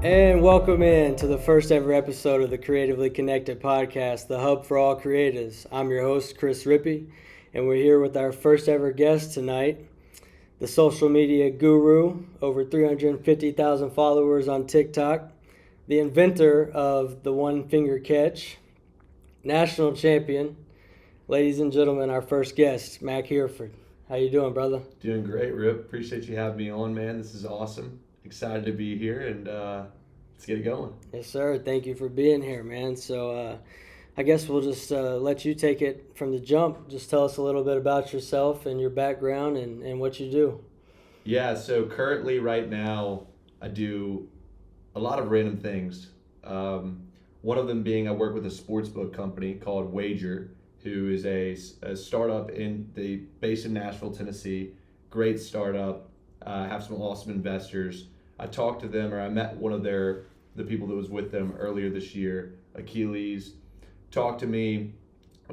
And welcome in to the first ever episode of the Creatively Connected podcast, the hub for all creatives. I'm your host, Chris Rippey, and we're here with our first ever guest tonight, the social media guru, over 350,000 followers on TikTok, the inventor of the one finger catch, national champion. Ladies and gentlemen, our first guest, Mac Hereford. How you doing, brother? Doing great, Rip. Appreciate you having me on, man. This is awesome. Excited to be here, and let's get it going. Yes, sir. Thank you for being here, man. So I guess we'll just let you take it from the jump. Just tell us a little bit about yourself and your background and what you do. Yeah, so currently right now, I do a lot of random things. One of them being I work with a sportsbook company called Wager, who is a startup based in Nashville, Tennessee. Great startup. Have some awesome investors. I talked to them, or I met one of the people that was with them earlier this year, Achilles, talked to me.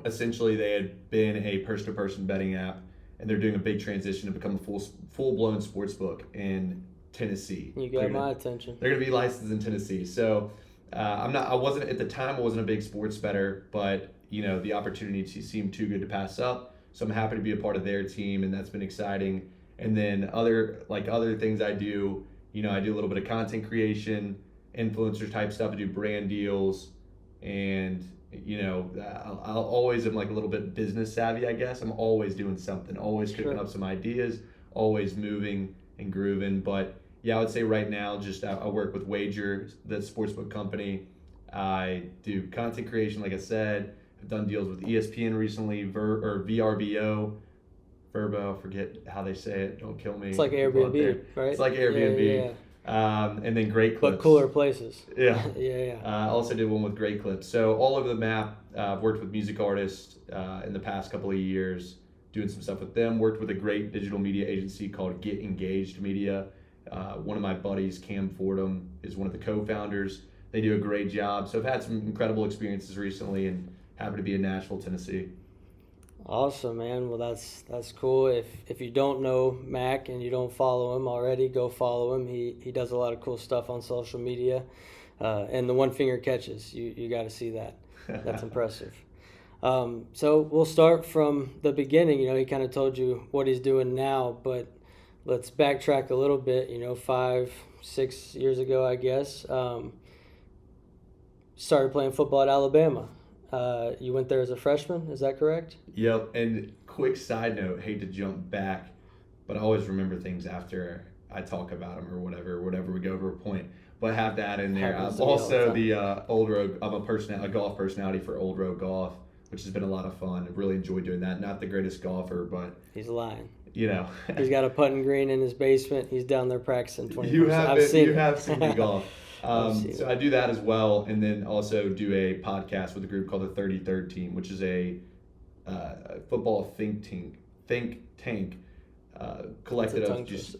Essentially, they had been a person-to-person betting app, and they're doing a big transition to become a full-blown sports book in Tennessee. You got my attention. They're going to be licensed in Tennessee. So I wasn't at the time. I wasn't a big sports bettor, but the opportunity seemed too good to pass up. So I'm happy to be a part of their team, and that's been exciting. And then other things I do, I do a little bit of content creation, influencer type stuff. I do brand deals, and I'll always am like a little bit business savvy, I guess. I'm always doing something, always cooking up some ideas, always moving and grooving. But yeah, I would say right now, just I work with Wager, the sportsbook company. I do content creation, like I said. I've done deals with ESPN recently, VRBO. Verbo, I forget how they say it. Don't kill me. It's like Airbnb, right? It's like Airbnb. Yeah. And then Great Clips. But cooler places. Yeah. yeah. I also did one with Great Clips. So all over the map. I've worked with music artists in the past couple of years, doing some stuff with them. Worked with a great digital media agency called Get Engaged Media. One of my buddies, Cam Fordham, is one of the co-founders. They do a great job. So I've had some incredible experiences recently, and happy to be in Nashville, Tennessee. Awesome, man. Well, that's cool. If you don't know Mac and you don't follow him already, go follow him. He does a lot of cool stuff on social media, and the one finger catches. You got to see that. That's impressive. So we'll start from the beginning. He kind of told you what he's doing now, but let's backtrack a little bit. 5-6 years ago, I guess. Started playing football at Alabama. You went there as a freshman, is that correct? Yep, and quick side note, hate to jump back, but I always remember things after I talk about them or whatever we go over a point. But have that in there. I'm also I'm a golf personality for Old Road Golf, which has been a lot of fun. I've really enjoyed doing that. Not the greatest golfer, but... He's lying. He's got a putting green in his basement. He's down there practicing 24/7. You have seen me golf. So I do that as well, and then also do a podcast with a group called the 33rd Team, which is a football think tank collected of just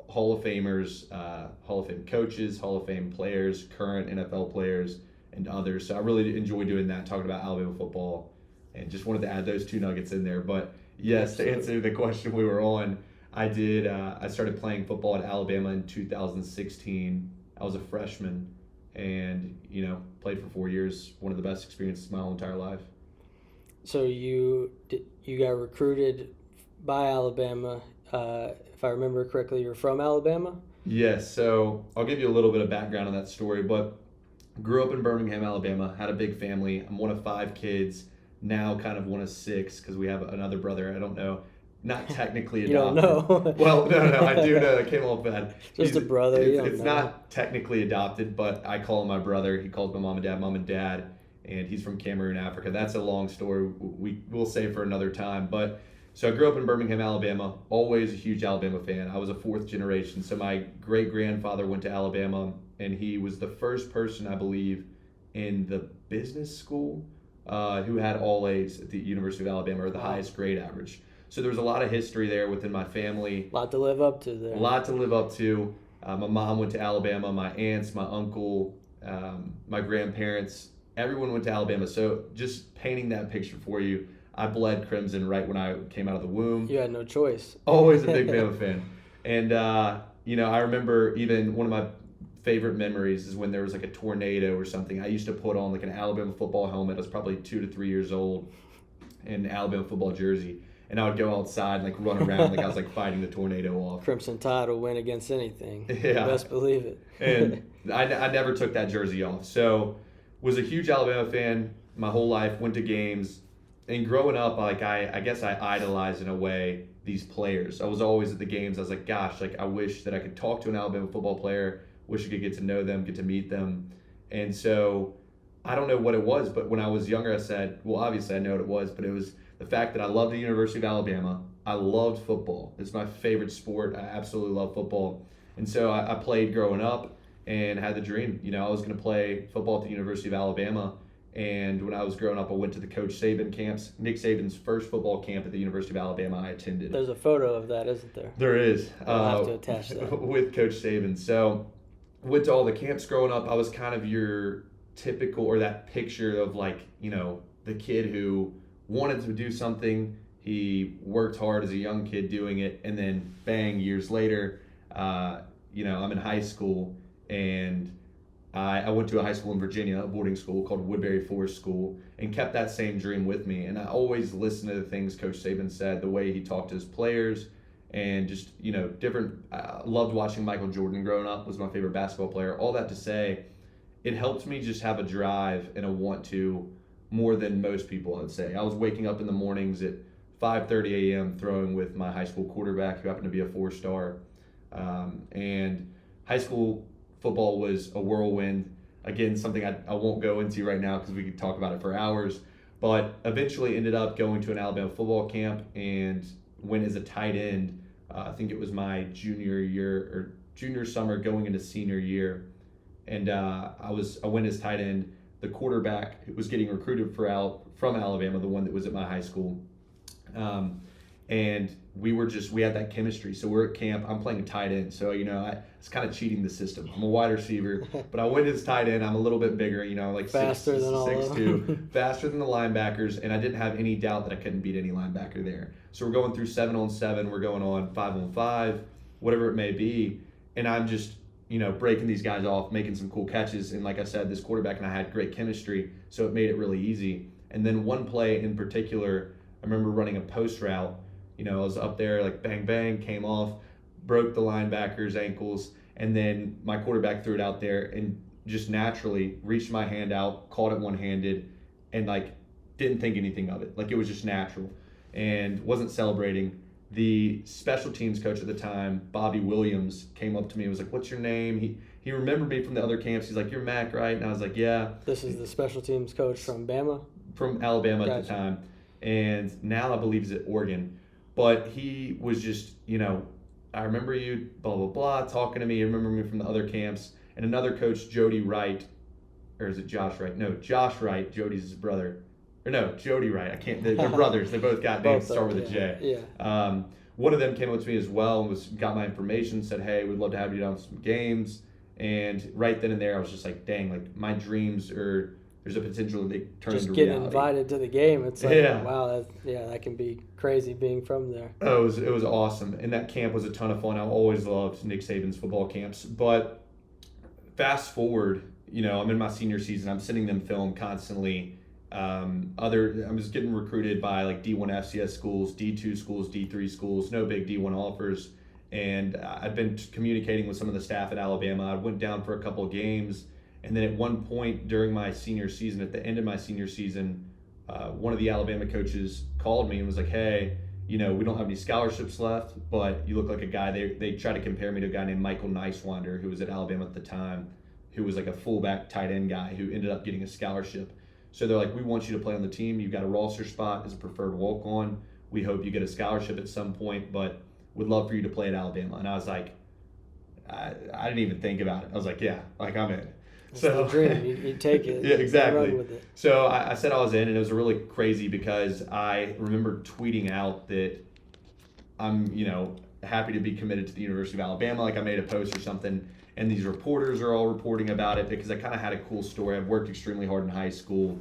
Hall of Famers, Hall of Fame coaches, Hall of Fame players, current NFL players, and others. So I really enjoy doing that, talking about Alabama football, and just wanted to add those two nuggets in there. But yes, to answer the question we were on, I did. I started playing football at Alabama in 2016. I was a freshman, and played for 4 years. One of the best experiences of my whole entire life. So you got recruited by Alabama. If I remember correctly, you're from Alabama? Yes. So I'll give you a little bit of background on that story. But grew up in Birmingham, Alabama. Had a big family. I'm one of 5 kids. Now kind of one of 6 because we have another brother. I don't know. Not technically adopted. You don't know? Well, no, I do know. I came off bad. Just a brother. It's not technically adopted, but I call him my brother. He calls my mom and dad, and he's from Cameroon, Africa. That's a long story we'll save for another time. But so I grew up in Birmingham, Alabama. Always a huge Alabama fan. I was a 4th generation. So my great-grandfather went to Alabama, and he was the first person, I believe, in the business school who had all A's at the University of Alabama, or the highest grade average. So there was a lot of history there within my family. A lot to live up to there. A lot to live up to. My mom went to Alabama. My aunts, my uncle, my grandparents, everyone went to Alabama. So just painting that picture for you, I bled crimson right when I came out of the womb. You had no choice. Always a big Bama fan. And, I remember even one of my favorite memories is when there was like a tornado or something. I used to put on like an Alabama football helmet. I was probably 2 to 3 years old, in an Alabama football jersey, and I would go outside and like run around like I was like fighting the tornado off. Crimson Tide will win against anything. Yeah, Best believe it. And I never took that jersey off. So was a huge Alabama fan my whole life. Went to games, and growing up, like I guess I idolized in a way these players. I was always at the games. I was like, gosh, like I wish that I could talk to an Alabama football player. Wish I could get to know them, get to meet them. And so I don't know what it was, but when I was younger, I said, well, obviously I know what it was, but it was the fact that I loved the University of Alabama. I loved football. It's my favorite sport. I absolutely love football. And so I played growing up and had the dream. You know, I was going to play football at the University of Alabama. And when I was growing up, I went to the Coach Saban camps. Nick Saban's first football camp at the University of Alabama I attended. There's a photo of that, isn't there? There is. I'll have to attach that. With Coach Saban. So went to all the camps growing up. I was kind of your typical, or that picture of like, you know, the kid who wanted to do something. He worked hard as a young kid doing it, and then bang, years later, you know, I'm in high school, and I went to a high school in Virginia, a boarding school called Woodbury Forest School, and kept that same dream with me. And I always listened to the things Coach Saban said, the way he talked to his players, and just, you know, different. Loved watching Michael Jordan growing up, was my favorite basketball player. All that to say, it helped me just have a drive and a want to more than most people, I'd say. I was waking up in the mornings at 5:30 a.m. throwing with my high school quarterback, who happened to be a 4-star. And high school football was a whirlwind. Again, something I won't go into right now because we could talk about it for hours. But eventually ended up going to an Alabama football camp and went as a tight end. I think it was my junior summer going into senior year. And I went as tight end. The quarterback was getting recruited from Alabama, the one that was at my high school. And we had that chemistry. So we're at camp. I'm playing tight end. So, you know, I was kind of cheating the system. I'm a wide receiver, but I went as tight end. I'm a little bit bigger, you know, like faster than 6'2", faster than the linebackers. And I didn't have any doubt that I couldn't beat any linebacker there. So we're going through 7-on-7. We're going on 5-on-5, whatever it may be. And I'm just, you know, breaking these guys off, making some cool catches. And like I said, this quarterback and I had great chemistry. So it made it really easy. And then one play in particular, I remember running a post route. You know, I was up there, like bang, bang, came off, broke the linebacker's ankles, and then my quarterback threw it out there and just naturally reached my hand out, caught it one-handed, and like didn't think anything of it. Like it was just natural and wasn't celebrating. The special teams coach at the time, Bobby Williams, came up to me and was like, "What's your name?" He remembered me from the other camps. He's like, "You're Mac, right?" And I was like, "Yeah." This is the special teams coach from Bama? From Alabama Gotcha. at the time. And now I believe he's at Oregon. But he was just, you know, I remember you, blah, blah, blah, talking to me. I remember me from the other camps. And another coach, Jody Wright, or is it Josh Wright? No, Josh Wright. Jody's his brother. Or no, Jody Wright. I can't, they're brothers. They both got names that start with a J. Yeah. One of them came up to me as well and got my information, said, "Hey, we'd love to have you down to some games." And right then and there, I was just like, dang, like my dreams are, there's a potential that they turn just into getting reality. Invited to the game. It's like, Yeah. wow, that can be crazy being from there. Oh, it was awesome. And that camp was a ton of fun. I always loved Nick Saban's football camps. But fast forward, you know, I'm in my senior season. I'm sending them film constantly. I'm just getting recruited by like D1 FCS schools, D2 schools, D3 schools, no big D1 offers. And I'd been communicating with some of the staff at Alabama. I went down for a couple of games. And then at one point during my senior season, at the end of my senior season, one of the Alabama coaches called me and was like, "Hey, you know, we don't have any scholarships left, but you look like a guy." They tried to compare me to a guy named Michael Nicewander, who was at Alabama at the time, who was like a fullback tight end guy who ended up getting a scholarship. So they're like, "We want you to play on the team. You've got a roster spot as a preferred walk-on. We hope you get a scholarship at some point, but would love for you to play at Alabama." And I was like, I didn't even think about it. I was like, yeah, like I'm in. It's the dream. You take it. Yeah, exactly. Run with it. So I said I was in, and it was really crazy because I remember tweeting out that I'm, you know, happy to be committed to the University of Alabama. Like I made a post or something, and these reporters are all reporting about it because I kind of had a cool story. I've worked extremely hard in high school,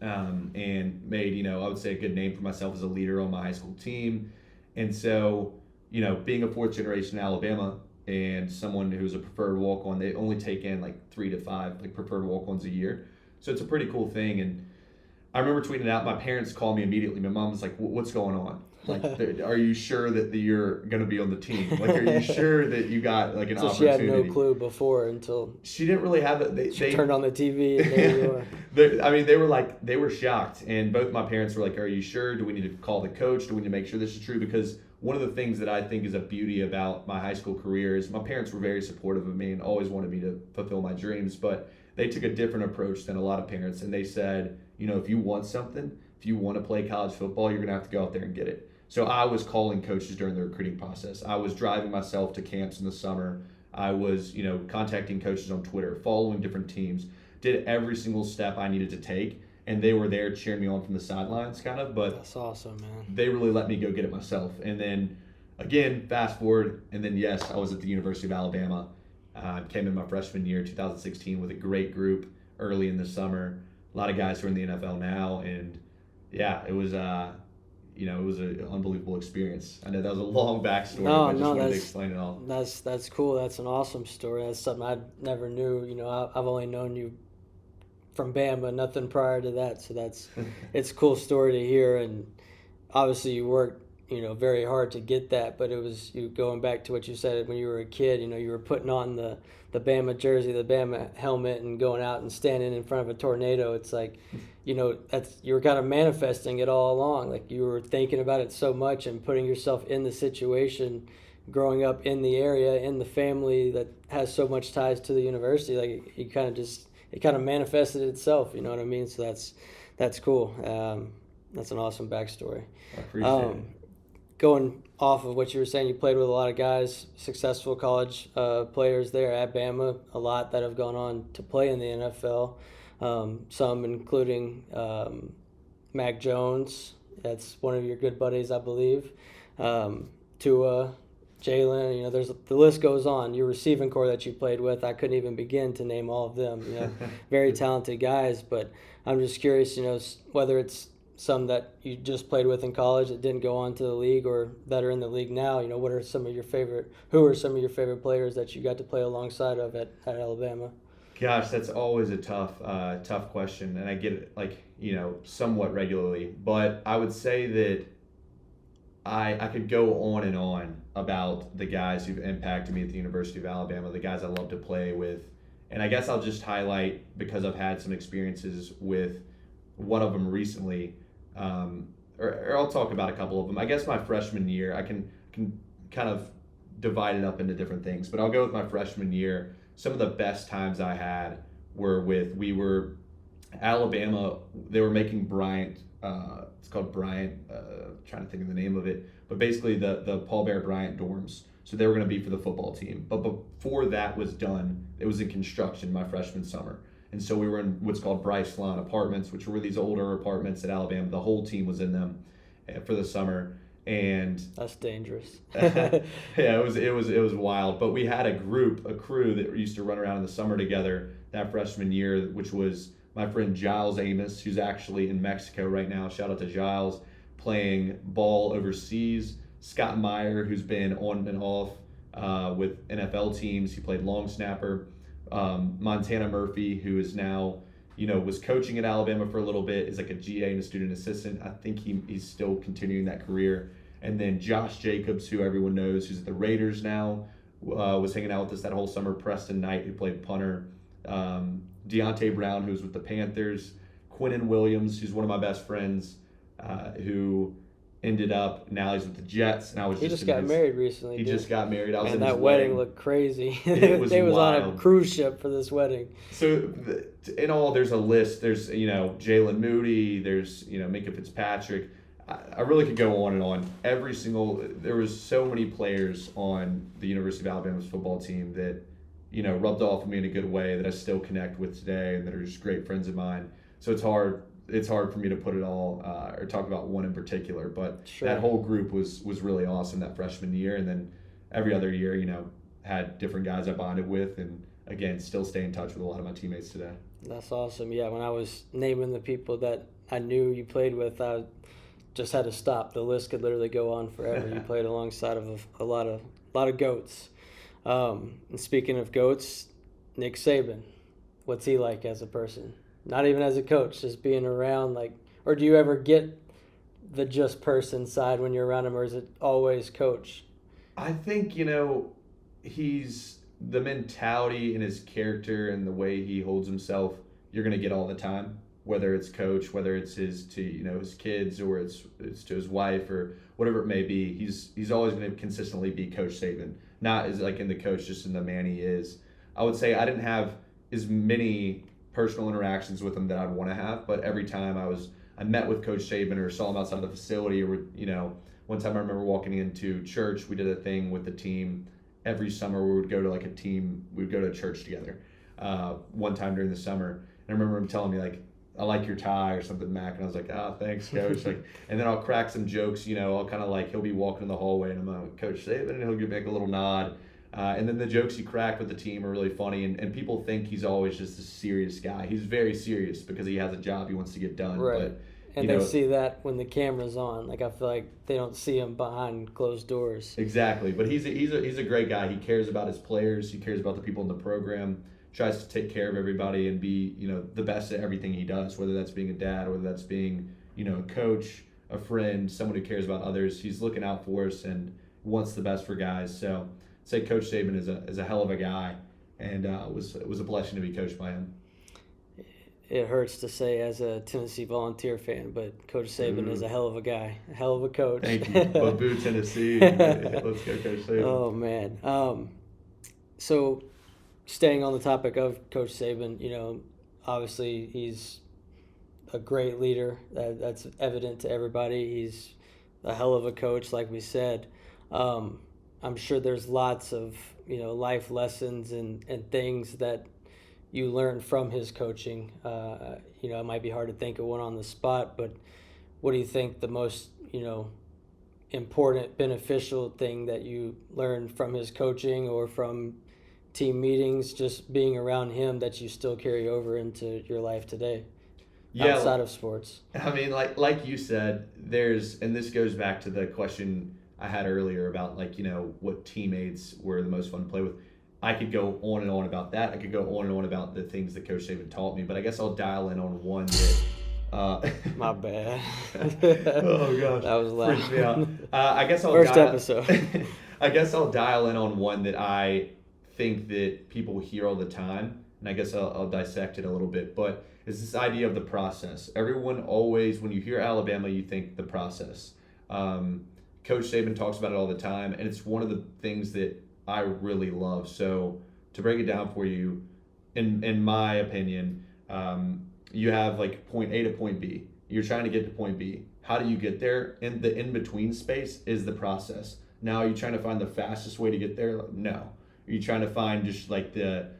and made, you know, I would say a good name for myself as a leader on my high school team. And so, you know, being a fourth generation Alabama and someone who's a preferred walk-on, they only take in like 3 to 5 like preferred walk-ons a year. So it's a pretty cool thing. And I remember tweeting it out. My parents called me immediately. My mom was like, "What's going on? Like, are you sure that you're going to be on the team? Like, are you sure that you got like an So opportunity?" she had no clue before until she didn't really have it. They turned on the TV and there you are. I mean, they were shocked, and both my parents were like, "Are you sure? Do we need to call the coach? Do we need to make sure this is true?" Because one of the things that I think is a beauty about my high school career is my parents were very supportive of me and always wanted me to fulfill my dreams, but they took a different approach than a lot of parents, and they said, if you want something, if you want to play college football, you're going to have to go out there and get it. So I was calling coaches during the recruiting process. I was driving myself to camps in the summer. I was, contacting coaches on Twitter, following different teams, did every single step I needed to take, and they were there cheering me on from the sidelines kind of, but that's awesome, man. They really let me go get it myself. And then, again, fast forward, and then, yes, I was at the University of Alabama. Came in my freshman year, 2016, with a great group early in the summer. A lot of guys who are in the NFL now, and, yeah, it was it was an unbelievable experience. I know that was a long backstory, but I just wanted to explain it all. That's cool. That's an awesome story. That's something I never knew. I've only known you from Bama, nothing prior to that. So it's a cool story to hear. And obviously you worked, very hard to get that. But it was you going back to what you said when you were a kid. You were putting on the Bama jersey, the Bama helmet, and going out and standing in front of a tornado. It's like, that's you were kind of manifesting it all along. Like you were thinking about it so much and putting yourself in the situation, growing up in the area, in the family that has so much ties to the university. Like it kind of manifested itself. You know what I mean? So that's cool. That's an awesome backstory. I appreciate it. Going off of what you were saying, you played with a lot of guys, successful college players there at Bama, a lot that have gone on to play in the NFL, some including Mac Jones. That's one of your good buddies, I believe. Tua, Jalen, the list goes on. Your receiving core that you played with, I couldn't even begin to name all of them. Very talented guys, but I'm just curious, whether it's some that you just played with in college that didn't go on to the league or that are in the league now. Who are some of your favorite players that you got to play alongside of at Alabama? Gosh, that's always a tough question, and I get it somewhat regularly. But I would say that I could go on and on about the guys who've impacted me at the University of Alabama, the guys I love to play with, and I guess I'll just highlight, because I've had some experiences with one of them recently. Or I'll talk about a couple of them. I guess my freshman year, I can kind of divide it up into different things, but I'll go with my freshman year. Some of the best times I had we were Alabama. They were making Bryant. It's called Bryant. Trying to think of the name of it, but basically the Paul Bear Bryant dorms. So they were going to be for the football team. But before that was done, it was in construction my freshman summer. And so we were in what's called Bryce Lawn Apartments, which were these older apartments at Alabama. The whole team was in them for the summer, and that's dangerous. Yeah, it was wild. But we had a crew that used to run around in the summer together that freshman year, which was my friend Giles Amos, who's actually in Mexico right now. Shout out to Giles, playing ball overseas. Scott Meyer, who's been on and off with NFL teams. He played long snapper. Montana Murphy, who is now, was coaching at Alabama for a little bit, is like a GA and a student assistant. I think he's still continuing that career. And then Josh Jacobs, who everyone knows, who's at the Raiders now, was hanging out with us that whole summer. Preston Knight, who played punter. Deontay Brown, who's with the Panthers. Quinnen Williams, who's one of my best friends, who ended up, now he's with the Jets, and he just got married recently. He just got married. I was in his his wedding looked crazy. It was they was wild. on a cruise ship for this wedding. So in all, there's a list. There's Jalen Moody. There's Minka Fitzpatrick. I really could go on and on. There was so many players on the University of Alabama's football team that rubbed off on me in a good way that I still connect with today, and that are just great friends of mine. So it's hard for me to put it all or talk about one in particular, but sure. That whole group was really awesome that freshman year, and then every other year, had different guys I bonded with, and again, still stay in touch with a lot of my teammates today. That's awesome. Yeah, when I was naming the people that I knew you played with, I just had to stop. The list could literally go on forever. You played alongside of a lot of goats. And speaking of GOATs, Nick Saban, what's he like as a person? Not even as a coach, just being around, like, or do you ever get the just person side when you're around him, or is it always coach? I think, he's the mentality and his character and the way he holds himself, you're going to get all the time, whether it's coach, whether it's his kids, or it's to his wife, or whatever it may be. He's always going to consistently be Coach Saban, not as like in the coach, just in the man he is. I would say I didn't have as many personal interactions with him that I'd want to have, but every time I met with Coach Saban or saw him outside the facility, or one time I remember walking into church. We did a thing with the team every summer. We would go to we'd go to church together. One time during the summer, and I remember him telling me, like, I like your tie or something, Mac, and I was like, thanks, Coach. And then I'll crack some jokes. I'll kind of like, he'll be walking in the hallway, and I'm like, Coach Saban, and he'll give me like a little nod. And then the jokes he cracked with the team are really funny, and people think he's always just a serious guy. He's very serious because he has a job he wants to get done. Right. But, and they see that when the camera's on. Like, I feel like they don't see him behind closed doors. Exactly. But he's a great guy. He cares about his players. He cares about the people in the program. Tries to take care of everybody and be, the best at everything he does, whether that's being a dad, whether that's being, a coach, a friend, someone who cares about others. He's looking out for us and wants the best for guys. So I'd say Coach Saban is a hell of a guy, and it was a blessing to be coached by him. It hurts to say as a Tennessee Volunteer fan, but Coach Saban is a hell of a guy, a hell of a coach. Thank you. Boo, Tennessee. Let's go, Coach Saban. Oh, man. So staying on the topic of Coach Saban, obviously he's a great leader. That's evident to everybody. He's a hell of a coach, like we said. I'm sure there's lots of, life lessons and things that you learn from his coaching. It might be hard to think of one on the spot, but what do you think the most, important, beneficial thing that you learned from his coaching or from team meetings, just being around him, that you still carry over into your life today? Yeah, outside of sports. I mean, like you said, and this goes back to the question I had earlier about what teammates were the most fun to play with. I could go on and on about that. I could go on and on about the things that Coach Saban taught me, but I guess I'll dial in on one that. My bad. Oh gosh, that was loud. Freaked me out. I guess episode. I guess I'll dial in on one that I think that people hear all the time, and I guess I'll dissect it a little bit. But it's this idea of the process. Everyone always, when you hear Alabama, you think the process. Coach Saban talks about it all the time, and it's one of the things that I really love. So to break it down for you, in my opinion, you have like point A to point B. You're trying to get to point B. How do you get there? And the in-between space is the process. Now, are you trying to find the fastest way to get there? No. Are you trying to find just like the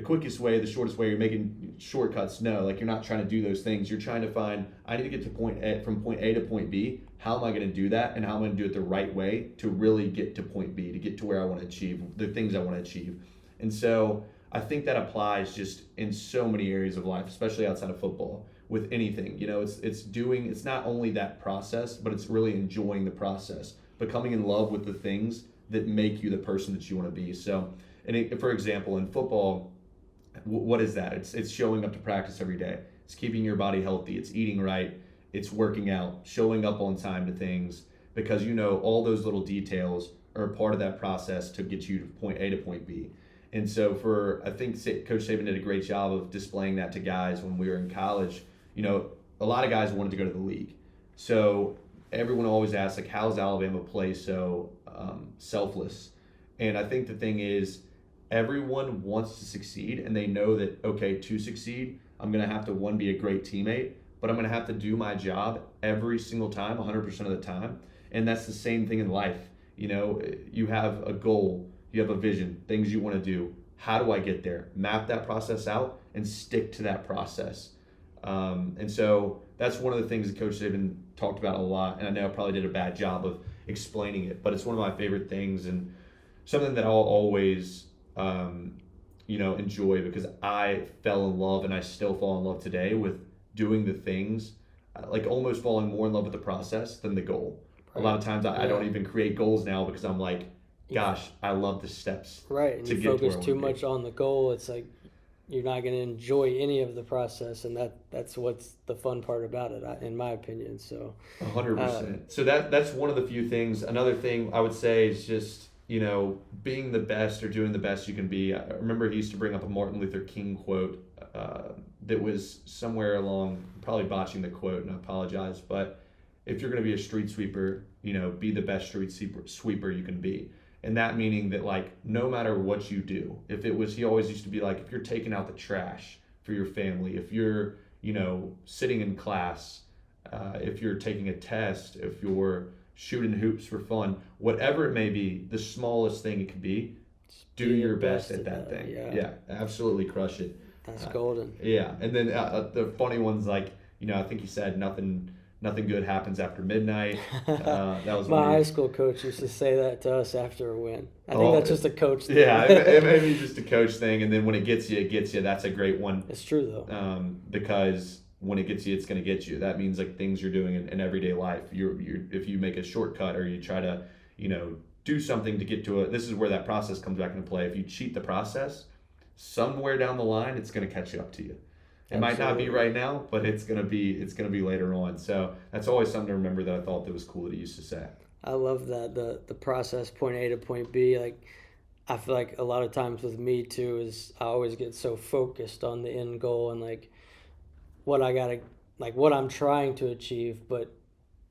quickest way, the shortest way? You're making shortcuts? No. Like, you're not trying to do those things. You're trying to find, I need to get to from point A to point B. How am I going to do that? And how am I going to do it the right way to really get to point B, to get to where I want to achieve, the things I want to achieve? And so I think that applies just in so many areas of life, especially outside of football, with anything. It's not only that process, but it's really enjoying the process, becoming in love with the things that make you the person that you want to be. So, for example, in football, what is that? It's showing up to practice every day. It's keeping your body healthy. It's eating right. It's working out, showing up on time to things, because all those little details are part of that process to get you to point A to point B. And so I think Coach Saban did a great job of displaying that to guys when we were in college. A lot of guys wanted to go to the league. So everyone always asks, like, how's Alabama play so selfless? And I think the thing is, everyone wants to succeed, and they know that, okay, to succeed, I'm going to have to, one, be a great teammate, but I'm going to have to do my job every single time, 100% of the time. And that's the same thing in life. You have a goal, you have a vision, things you want to do. How do I get there? Map that process out and stick to that process. And so that's one of the things that Coach Saban talked about a lot, and I know I probably did a bad job of explaining it, but it's one of my favorite things and something that I'll always enjoy, because I fell in love, and I still fall in love today with doing the things, like almost falling more in love with the process than the goal. Right. A lot of times I don't even create goals now, because I'm like, gosh, I love the steps Right, and to you get to focus where I too wanna be. much on the goal, it's like you're not going to enjoy any of the process, and that's what's the fun part about it, in my opinion. So, A hundred um, percent. So that's one of the few things. Another thing I would say is just being the best or doing the best you can be. I remember he used to bring up a Martin Luther King quote that was somewhere along. Probably botching the quote, and I apologize. But if you're going to be a street sweeper, be the best sweeper you can be. And that meaning that like no matter what you do, if it was he always used to be like if you're taking out the trash for your family, if you're sitting in class if you're taking a test, if you're shooting hoops for fun, whatever it may be, the smallest thing it could be, do be your your best best at at that that. thing. Yeah, Yeah, absolutely crush it. that's Uh, golden. yeah, and then the funny ones like I think he said nothing good happens after midnight. That was My one of high your, school coach used to say that to us after a win. I think oh that's just a coach thing. yeah, it may be just a coach thing, and then when it gets you, it gets you. That's a great one. It's true though. Because when it gets you, it's going to get you. That means like things you're doing in everyday life. You're if you make a shortcut or you try to, do something to get to it. This is where that process comes back into play. If you cheat the process, somewhere down the line, it's going to catch up to you. It might not be Absolutely. right now, but it's gonna be later on. So that's always something to remember that I thought that was cool that he used to say. I love that the process point A to point B. Like I feel like a lot of times with me too is I always get so focused on the end goal and like what I gotta like what I'm trying to achieve, but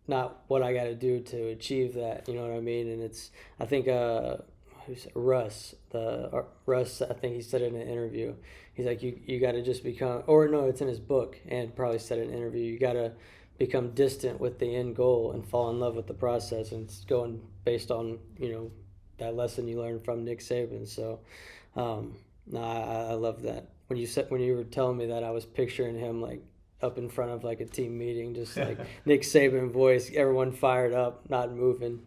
not what I gotta do to achieve that. You know what I mean? And it's I think who's Russ, I think he said it in an interview. He's like you got to just become, or no, it's in his book, and probably said it in an interview. You got to become distant with the end goal and fall in love with the process. And it's going based on that lesson you learned from Nick Saban. So, no, I love that. When you were telling me that, I was picturing him like up in front of like a team meeting, just like Nick Saban voice, everyone fired up, not moving.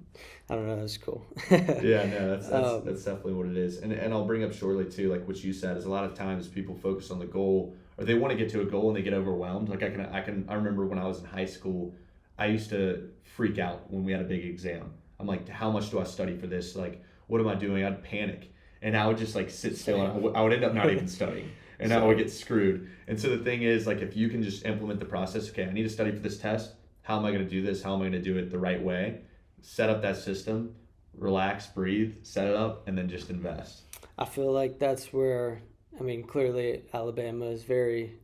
I don't know, that's cool. Yeah, no, that's um, that's definitely what it is. And I'll bring up shortly too, like what you said, is a lot of times people focus on the goal or they want to get to a goal and they get overwhelmed. Like I remember when I was in high school, I used to freak out when we had a big exam. I'm like, how much do I study for this? Like, what am I doing? I'd panic. And I would just like sit still and I would end up not even studying. And I would get screwed. And so the thing is, like, if you can just implement the process, okay, I need to study for this test. How am I going to do this? How am I going to do it the right way? Set up that system, relax, breathe, set it up, and then just invest. I feel like that's where, I mean, clearly Alabama is very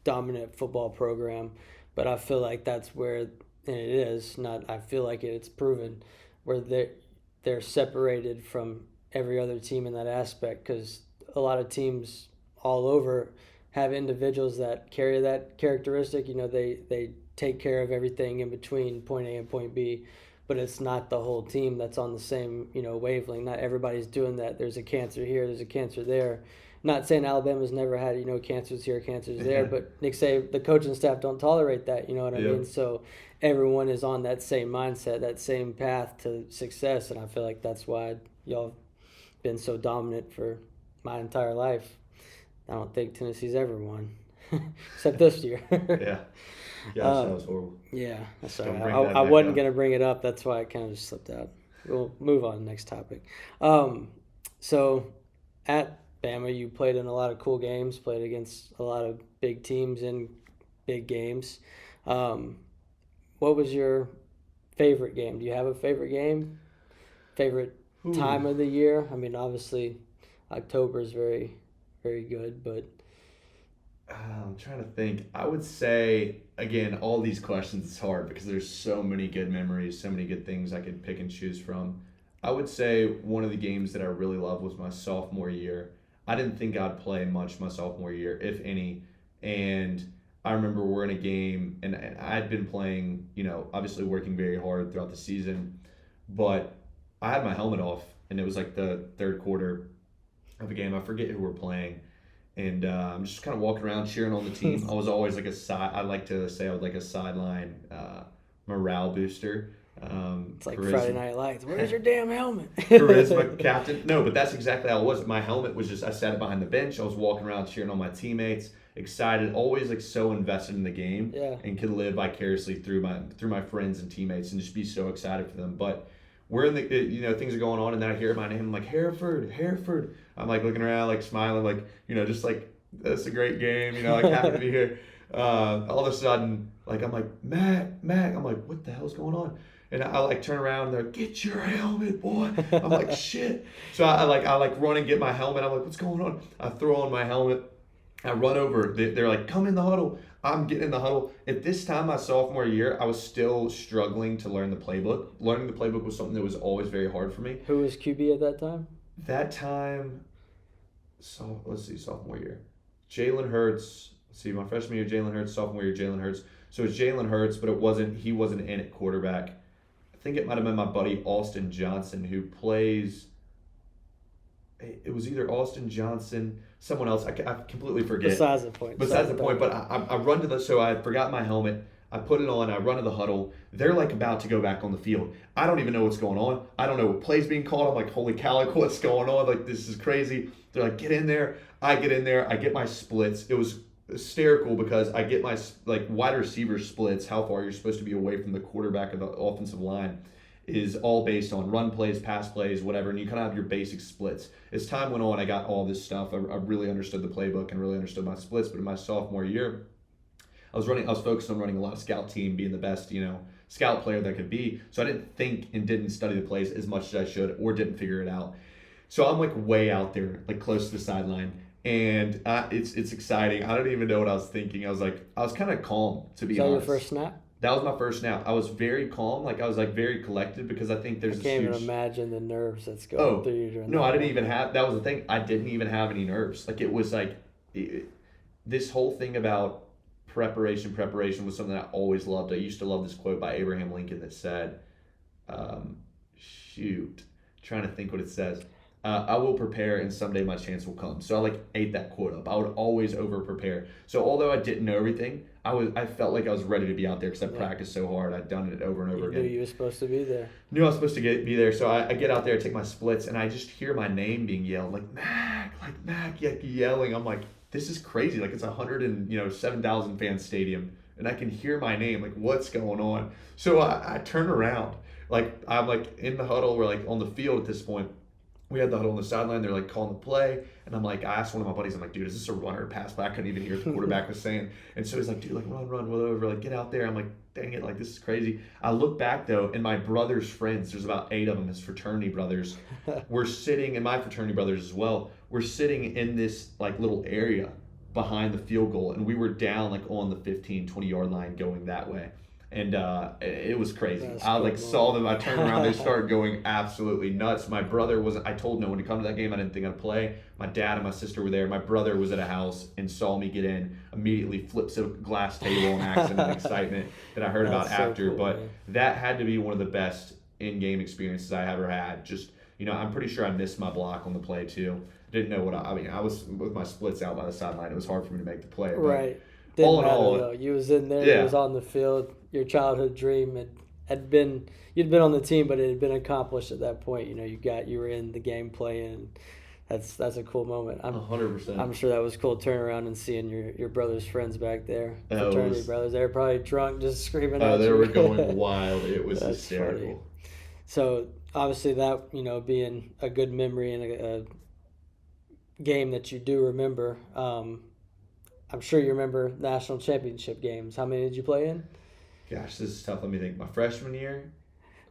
dominant football program, but I feel like that's where, and it is not. I feel like it's proven where they're separated from every other team in that aspect because a lot of teams all over have individuals that carry that characteristic. They take care of everything in between point A and point B, but it's not the whole team that's on the same wavelength. Not everybody's doing that. There's a cancer here, there's a cancer there. Not saying Alabama's never had cancers here, cancers there, but Nick say the coaching staff don't tolerate that. You know what I mean? So everyone is on that same mindset, that same path to success, and I feel like that's why y'all have been so dominant for my entire life. I don't think Tennessee's ever won, except this year. Yeah. Gosh, that was horrible. Yeah, sorry. Don't bring I, that I back wasn't up. going to bring it up. That's why I kind of just slipped out. We'll move on to the next topic. So at Bama, you played in a lot of cool games, played against a lot of big teams in big games. What was your favorite game? Do you have a favorite game? Favorite time of the year? I mean, obviously, October is very, very good, but I'm trying to think. I would say, again, all these questions is hard because there's so many good memories, so many good things I could pick and choose from. I would say one of the games that I really loved was my sophomore year. I didn't think I'd play much my sophomore year, if any. And I remember we're in a game, and I had been playing, obviously working very hard throughout the season, but I had my helmet off, and it was like the third quarter of a game. I forget who we're playing. And I'm just kind of walking around cheering on the team. I was always like I like to say I was like a sideline morale booster. it's like Friday Night Lights. Where's your damn helmet? Charisma captain. No, but that's exactly how it was. My helmet was just, I sat behind the bench. I was walking around cheering on my teammates, excited, always like so invested in the game, Yeah. and could live vicariously through my friends and teammates and just be so excited for them. But we're in the, things are going on, and then I hear my name. I'm like, Hereford, Hereford. I'm like looking around, like smiling, like, just like, that's a great game, like happy to be here. All of a sudden, like, I'm like, Mac, Mac. I'm like, what the hell's going on? And I like turn around and they're like, get your helmet, boy. I'm like, shit. So I run and get my helmet. I'm like, what's going on? I throw on my helmet. I run over. They're like, come in the huddle. I'm getting in the huddle. At this time, my sophomore year, I was still struggling to learn the playbook. Learning the playbook was something that was always very hard for me. Who was QB at that time? That time, so let's see, sophomore year. Jalen Hurts. Let's see, my freshman year, Jalen Hurts. Sophomore year, Jalen Hurts. So it's Jalen Hurts, but he wasn't in at quarterback. I think it might have been my buddy Austin Johnson, who plays. It was either Austin Johnson, someone else. I completely forget. Besides the point. But I run to so I forgot my helmet. I put it on. I run to the huddle. They're like about to go back on the field. I don't even know what's going on. I don't know what play's being called. I'm like, holy cow, like what's going on? Like, this is crazy. They're like, get in there. I get in there. I get my splits. It was hysterical because I get my wide receiver splits, how far you're supposed to be away from the quarterback of the offensive line, is all based on run plays, pass plays, whatever, and you kind of have your basic splits. As time went on, I got all this stuff. I really understood the playbook and really understood my splits. But in my sophomore year, I was focused on running a lot of scout team, being the best, scout player that I could be. So I didn't think and didn't study the plays as much as I should, or didn't figure it out. So I'm like way out there, like close to the sideline. And it's exciting. I don't even know what I was thinking. I was kind of calm, to be honest. Was that your first snap? That was my first snap. I was very calm. I was very collected because I think there's I can't even imagine the nerves that's going through you during I didn't even have, that was the thing. I didn't even have any nerves. It was this whole thing about preparation was something I always loved. I used to love this quote by Abraham Lincoln that said, trying to think what it says. I will prepare and someday my chance will come. So I ate that quote up. I would always over prepare. So although I didn't know everything, I felt like I was ready to be out there because I practiced so hard. I'd done it over and over again. You knew you were supposed to be there. Knew I was supposed to be there. So I get out there, take my splits, and I just hear my name being yelled, Mac, yelling. I'm like, this is crazy. It's 7,000 fan stadium, and I can hear my name. What's going on? So I turn around. I'm in the huddle. We're on the field at this point. We had the huddle on the sideline. They're calling the play. And I'm I asked one of my buddies, I'm like, dude, is this a run or a pass? But I couldn't even hear what the quarterback was saying. And so he's like, dude, run, whatever. Get out there. I'm like, dang it, this is crazy. I look back, though, and my brother's friends, there's about 8 of them, his fraternity brothers, we're sitting, and my fraternity brothers as well, we're sitting in this, little area behind the field goal. And we were down, on the 15, 20-yard line going that way. And it was crazy. I saw them. I turned around. They started going absolutely nuts. My brother wasn't. I told no one to come to that game. I didn't think I'd play. My dad and my sister were there. My brother was at a house and saw me get in. Immediately flips a glass table in accident and excitement that I heard about after. Cool, but man, that had to be one of the best in-game experiences I ever had. Just I'm pretty sure I missed my block on the play too. Didn't know what I was with my splits out by the sideline. It was hard for me to make the play. Right. Didn't matter though. You was in there. You was on the field. Your childhood dream had been, you'd been on the team, but it had been accomplished at that point. You were in the game playing. That's a cool moment. 100%. I'm sure that was cool to turn around and seeing your brother's friends back there, fraternity brothers. They were probably drunk, just screaming at you. They were going wild. It was hysterical. Funny. So obviously that being a good memory and a game that you do remember. I'm sure you remember national championship games. How many did you play in? Gosh, this is tough. Let me think. My freshman year?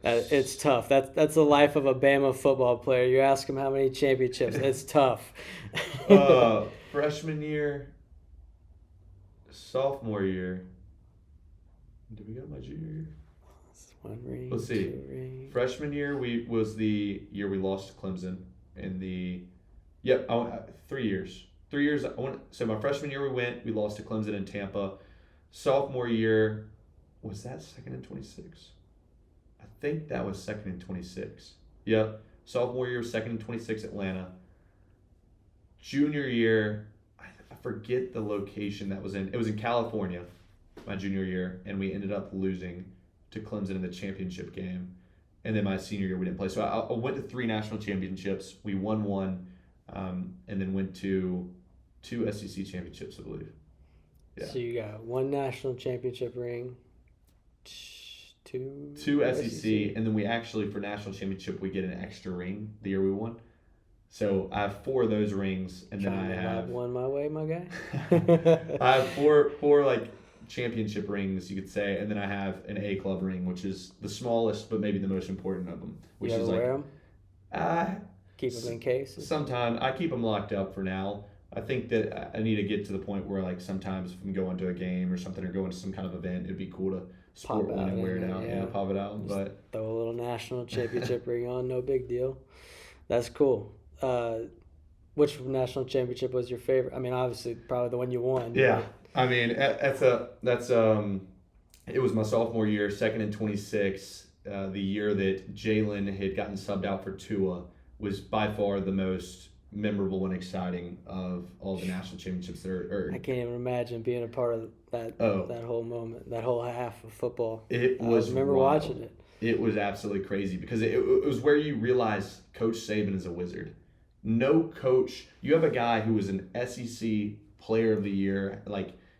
It's tough. That's the life of a Bama football player. You ask them how many championships. It's tough. Freshman year, sophomore year. Did we go my junior year? One ring. Let's see. Freshman year was the year we lost to Clemson. 3 years. 3 years. So my freshman year we lost to Clemson in Tampa. Sophomore year, was that 2nd and 26? I think that was 2nd and 26. Yep. Sophomore year, 2nd and 26, Atlanta. Junior year, I forget the location that was in. It was in California, my junior year, and we ended up losing to Clemson in the championship game. And then my senior year, we didn't play. So I went to 3 national championships. We won 1, and then went to 2 SEC championships, I believe. Yeah. So you got 1 national championship ring, Two SEC, and then we actually, for national championship, we get an extra ring the year we won. So I have 4 of those rings, and then I have one my way, my guy. I have four like championship rings, you could say, and then I have an A club ring, which is the smallest but maybe the most important of them. Which you ever is like, wear them? Keep them in case. Sometimes I keep them locked up for now. I think that I need to get to the point where, like, sometimes if I'm going to a game or something or going to some kind of event, it'd be cool to sport one and wear it out. Yeah, pop it out. Just but throw a little national championship ring on, no big deal. That's cool. Which national championship was your favorite? I mean, obviously, probably the one you won. Yeah, I mean, it was my sophomore year, second and 26. The year that Jalen had gotten subbed out for Tua was by far the most memorable and exciting of all the national championships there. I can't even imagine being a part of that whole moment, that whole half of football. It was. I remember watching it. It was absolutely crazy because it was where you realize Coach Saban is a wizard. No coach. You have a guy who was an SEC Player of the Year,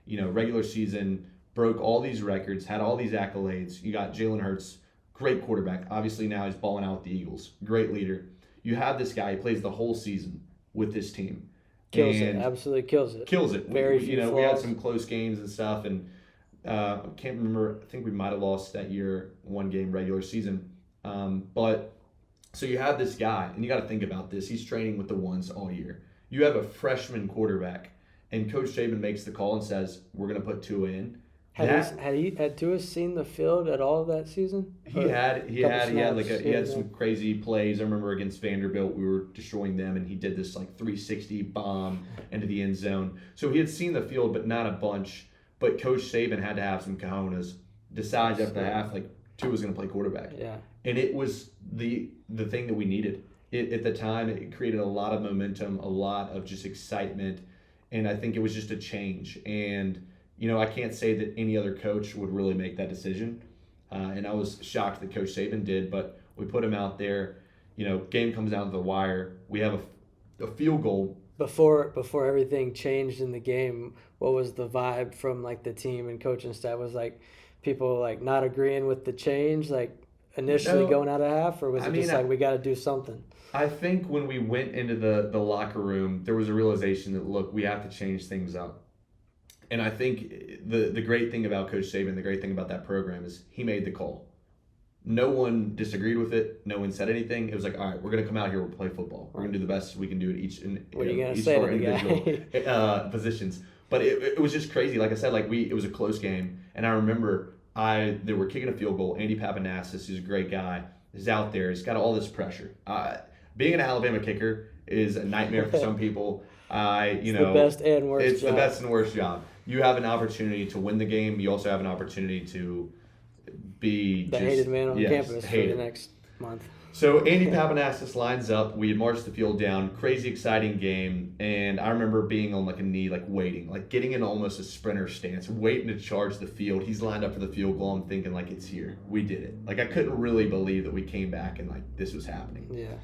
regular season, broke all these records, had all these accolades. You got Jalen Hurts, great quarterback. Obviously now he's balling out with the Eagles, great leader. You have this guy. He plays the whole season with this team. Absolutely kills it. Kills it. Very few flaws. We had some close games and stuff, and I can't remember. I think we might have lost that year, one game regular season. But so you have this guy, and you got to think about this. He's training with the ones all year. You have a freshman quarterback, and Coach Saban makes the call and says, "We're going to put Tua in." Had Tua seen the field at all that season? He had some crazy plays. I remember against Vanderbilt, we were destroying them, and he did this 360 bomb into the end zone. So he had seen the field, but not a bunch. But Coach Saban had to have some cojones. Decides after the half, Tua was going to play quarterback. Yeah. And it was the thing that we needed. At the time, it created a lot of momentum, a lot of just excitement, and I think it was just a change. And I can't say that any other coach would really make that decision. And I was shocked that Coach Saban did, but we put him out there. Game comes down to the wire. We have a field goal. Before everything changed in the game, what was the vibe from the team and coaching staff? Was people not agreeing with the change, initially going out of half, or was it we got to do something? I think when we went into the locker room, there was a realization that, look, we have to change things up. And I think the great thing about Coach Saban, the great thing about that program is he made the call. No one disagreed with it. No one said anything. It was all right, we're going to come out here, we'll play football. We're going to do the best we can do at each of our individual positions. But it was just crazy. Like I said, it was a close game. And I remember they were kicking a field goal. Andy Papanassis, who's a great guy, is out there. He's got all this pressure. Being an Alabama kicker is a nightmare for some people. It's the best and worst job. It's the best and worst job. You have an opportunity to win the game. You also have an opportunity to be the hated man on campus for the next month. So Andy Papanassis lines up. We had marched the field down. Crazy exciting game. And I remember being on a knee, waiting, getting in almost a sprinter stance, waiting to charge the field. He's lined up for the field goal. I'm thinking it's here. We did it. I couldn't really believe that we came back and this was happening. Yeah.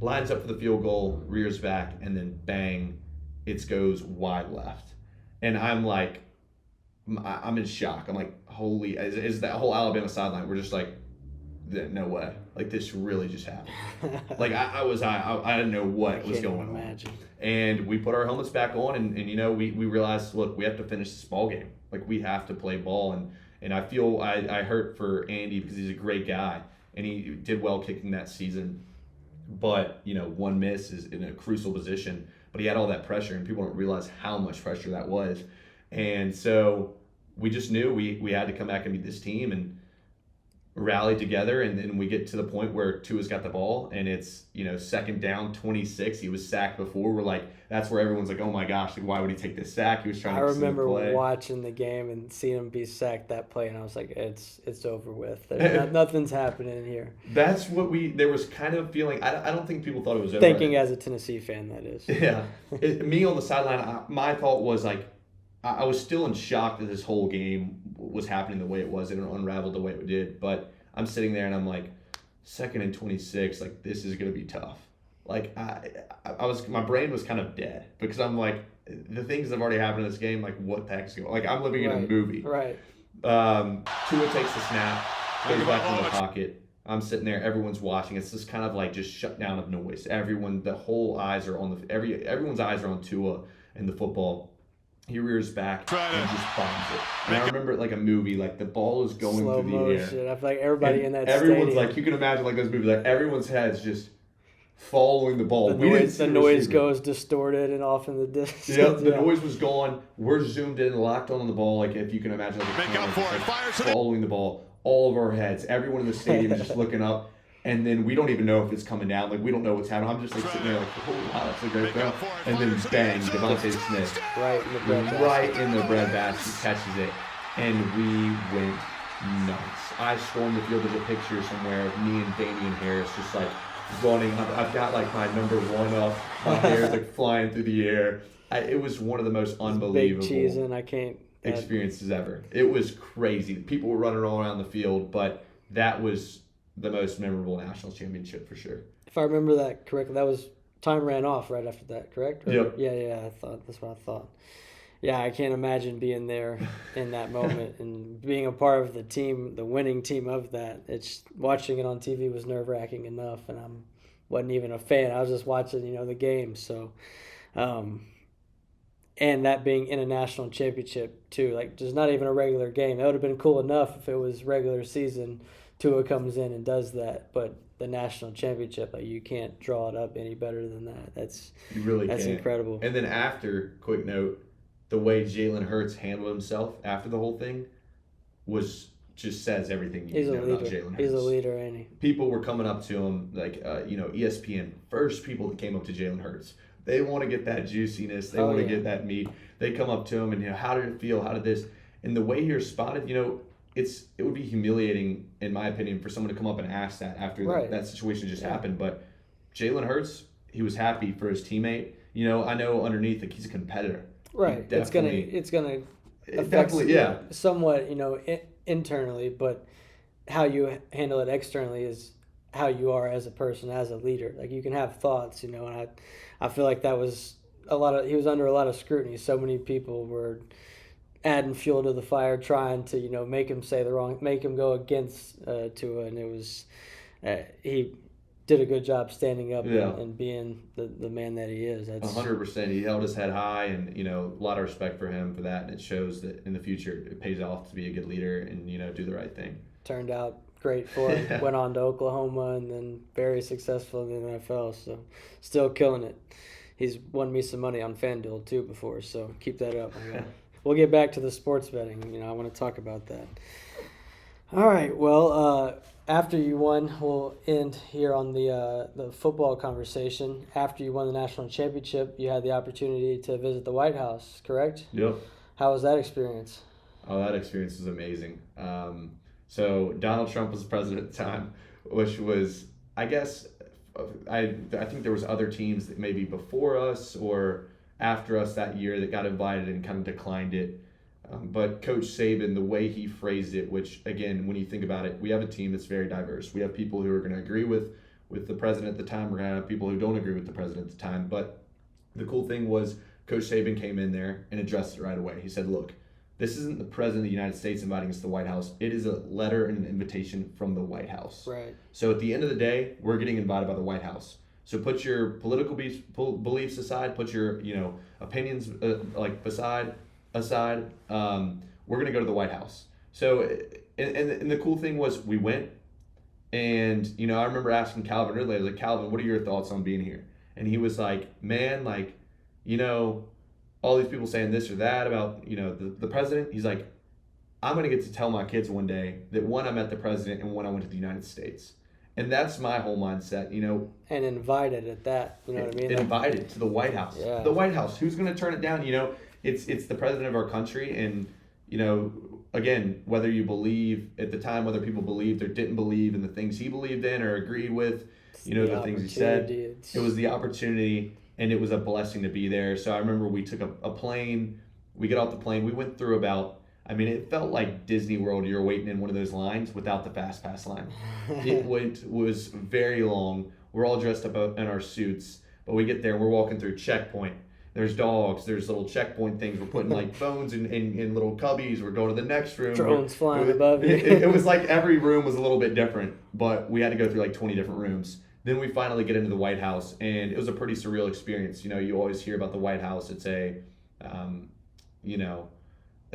Lines up for the field goal, rears back, and then bang, it goes wide left. And I'm I'm in shock. I'm holy, is that whole Alabama sideline? We're just no way. This really just happened. I didn't know what was going on. And we put our helmets back on and we realized, look, we have to finish this ball game. We have to play ball. And I feel I hurt for Andy because he's a great guy and he did well kicking that season. But, one miss is in a crucial position. But he had all that pressure, and people don't realize how much pressure that was. And so we just knew we had to come back and beat this team and rally together. And then we get to the point where Tua's got the ball, and it's, second down, 26. He was sacked before. We're that's where everyone's oh, my gosh, why would he take this sack? He was trying to play. I remember watching the game and seeing him be sacked that play, and I was it's over with. Nothing's happening here. That's what there was kind of feeling. I don't think people thought it was over. Thinking as a Tennessee fan, that is. Yeah. Me on the sideline, my thought was I was still in shock that this whole game was happening the way it was and it unraveled the way it did. But I'm sitting there and I'm second and 26, this is going to be tough. My brain was kind of dead because I'm the things that have already happened in this game, what the heck's going on? I'm living in a movie. Right. Tua takes the snap. goes back in the pocket. I'm sitting there. Everyone's watching. It's this kind of like just shutdown of noise. The whole eyes are on everyone's eyes are on Tua and the football. He rears back and just bombs it. And I remember it like a movie. Like the ball is going Slow through the motion. air. I feel like everybody in that everyone's stadium. like, you can imagine like those movies. Like everyone's heads just following the ball. The noise goes distorted and off in the distance. Yep, the noise was gone. We're zoomed in, locked on the ball. Like if you can imagine, like following the ball. All of our heads. Everyone in the stadium is just looking up. And then we don't even know if it's coming down. Like, we don't know what's happening. I'm just, like, sitting there like, oh, wow, that's a great throw. And then, bang, Devontae Smith. Right in the breadbasket, catches it. And we went nuts. I stormed the field. There's a picture somewhere of me and Damian Harris just, like, running. I've got, like, my number 1 up. My hair's, like, flying through the air. It was one of the most unbelievable big cheese, and I can't experiences ever. It was crazy. People were running all around the field, but that was the most memorable national championship for sure. If I remember that correctly, time ran off right after that, correct? Yep. Yeah, that's what I thought. Yeah, I can't imagine being there in that moment and being a part of the team, the winning team of that. It's watching it on TV was nerve-wracking enough, and I wasn't even a fan. I was just watching, the game. So, and that being in a national championship too, like just not even a regular game. That would have been cool enough if it was regular season. Tua comes in and does that, but the national championship, like you can't draw it up any better than that. That's incredible. And then after, quick note, the way Jalen Hurts handled himself after the whole thing just says everything you know about Jalen Hurts. He's a leader, ain't he? People were coming up to him, like ESPN, first people that came up to Jalen Hurts. They want to get that juiciness. They want to get that meat. They come up to him and how did it feel? How did this? And the way he responded, it would be humiliating, in my opinion, for someone to come up and ask that after that situation just happened. But Jalen Hurts, he was happy for his teammate. I know underneath, like he's a competitor. Right. It's gonna affect somewhat, internally, but how you handle it externally is how you are as a person, as a leader. Like you can have thoughts, and I feel like that was he was under a lot of scrutiny. So many people were adding fuel to the fire, trying to make him make him go against Tua, and it was he did a good job standing up and being the man that he is. That's 100%. He held his head high, and a lot of respect for him for that, and it shows that in the future it pays off to be a good leader and do the right thing. Turned out great for him. Went on to Oklahoma and then very successful in the NFL. So still killing it. He's won me some money on FanDuel too before, so keep that up. We'll get back to the sports betting. I want to talk about that. All right. Well, after you won, we'll end here on the football conversation. After you won the national championship, you had the opportunity to visit the White House, correct? Yep. How was that experience? Oh, that experience was amazing. So Donald Trump was president at the time, which was, I guess, I think there was other teams that maybe before us or after us that year that got invited and kind of declined it. But Coach Saban, the way he phrased it, which again, when you think about it, we have a team that's very diverse. We have people who are going to agree with the president at the time. We're going to have people who don't agree with the president at the time. But the cool thing was Coach Saban came in there and addressed it right away. He said, look, this isn't the president of the United States inviting us to the White House. It is a letter and an invitation from the White House. Right. So at the end of the day, we're getting invited by the White House. So put your political beliefs aside, put your opinions aside. We're gonna go to the White House. So and the cool thing was we went, and I remember asking Calvin Ridley. I was like, Calvin, what are your thoughts on being here? And he was like, man, all these people saying this or that about the president. He's like, I'm gonna get to tell my kids one day that one, I met the president, and one, I went to the United States. And that's my whole mindset, And invited at that, what I mean? Invited to the White House. Yeah. The White House. Who's going to turn it down? It's the president of our country. And, again, whether you believe at the time, whether people believed or didn't believe in the things he believed in or agreed with, the things he said. It was the opportunity, and it was a blessing to be there. So I remember we took a plane. We get off the plane. We went through it felt like Disney World. You're waiting in one of those lines without the fast pass line. It was very long. We're all dressed up in our suits, but we get there and we're walking through checkpoint. There's dogs. There's little checkpoint things. We're putting like phones in little cubbies. We're going to the next room. Drones flying above you. It was like every room was a little bit different, but we had to go through like 20 different rooms. Then we finally get into the White House, and it was a pretty surreal experience. You know, you always hear about the White House. It's a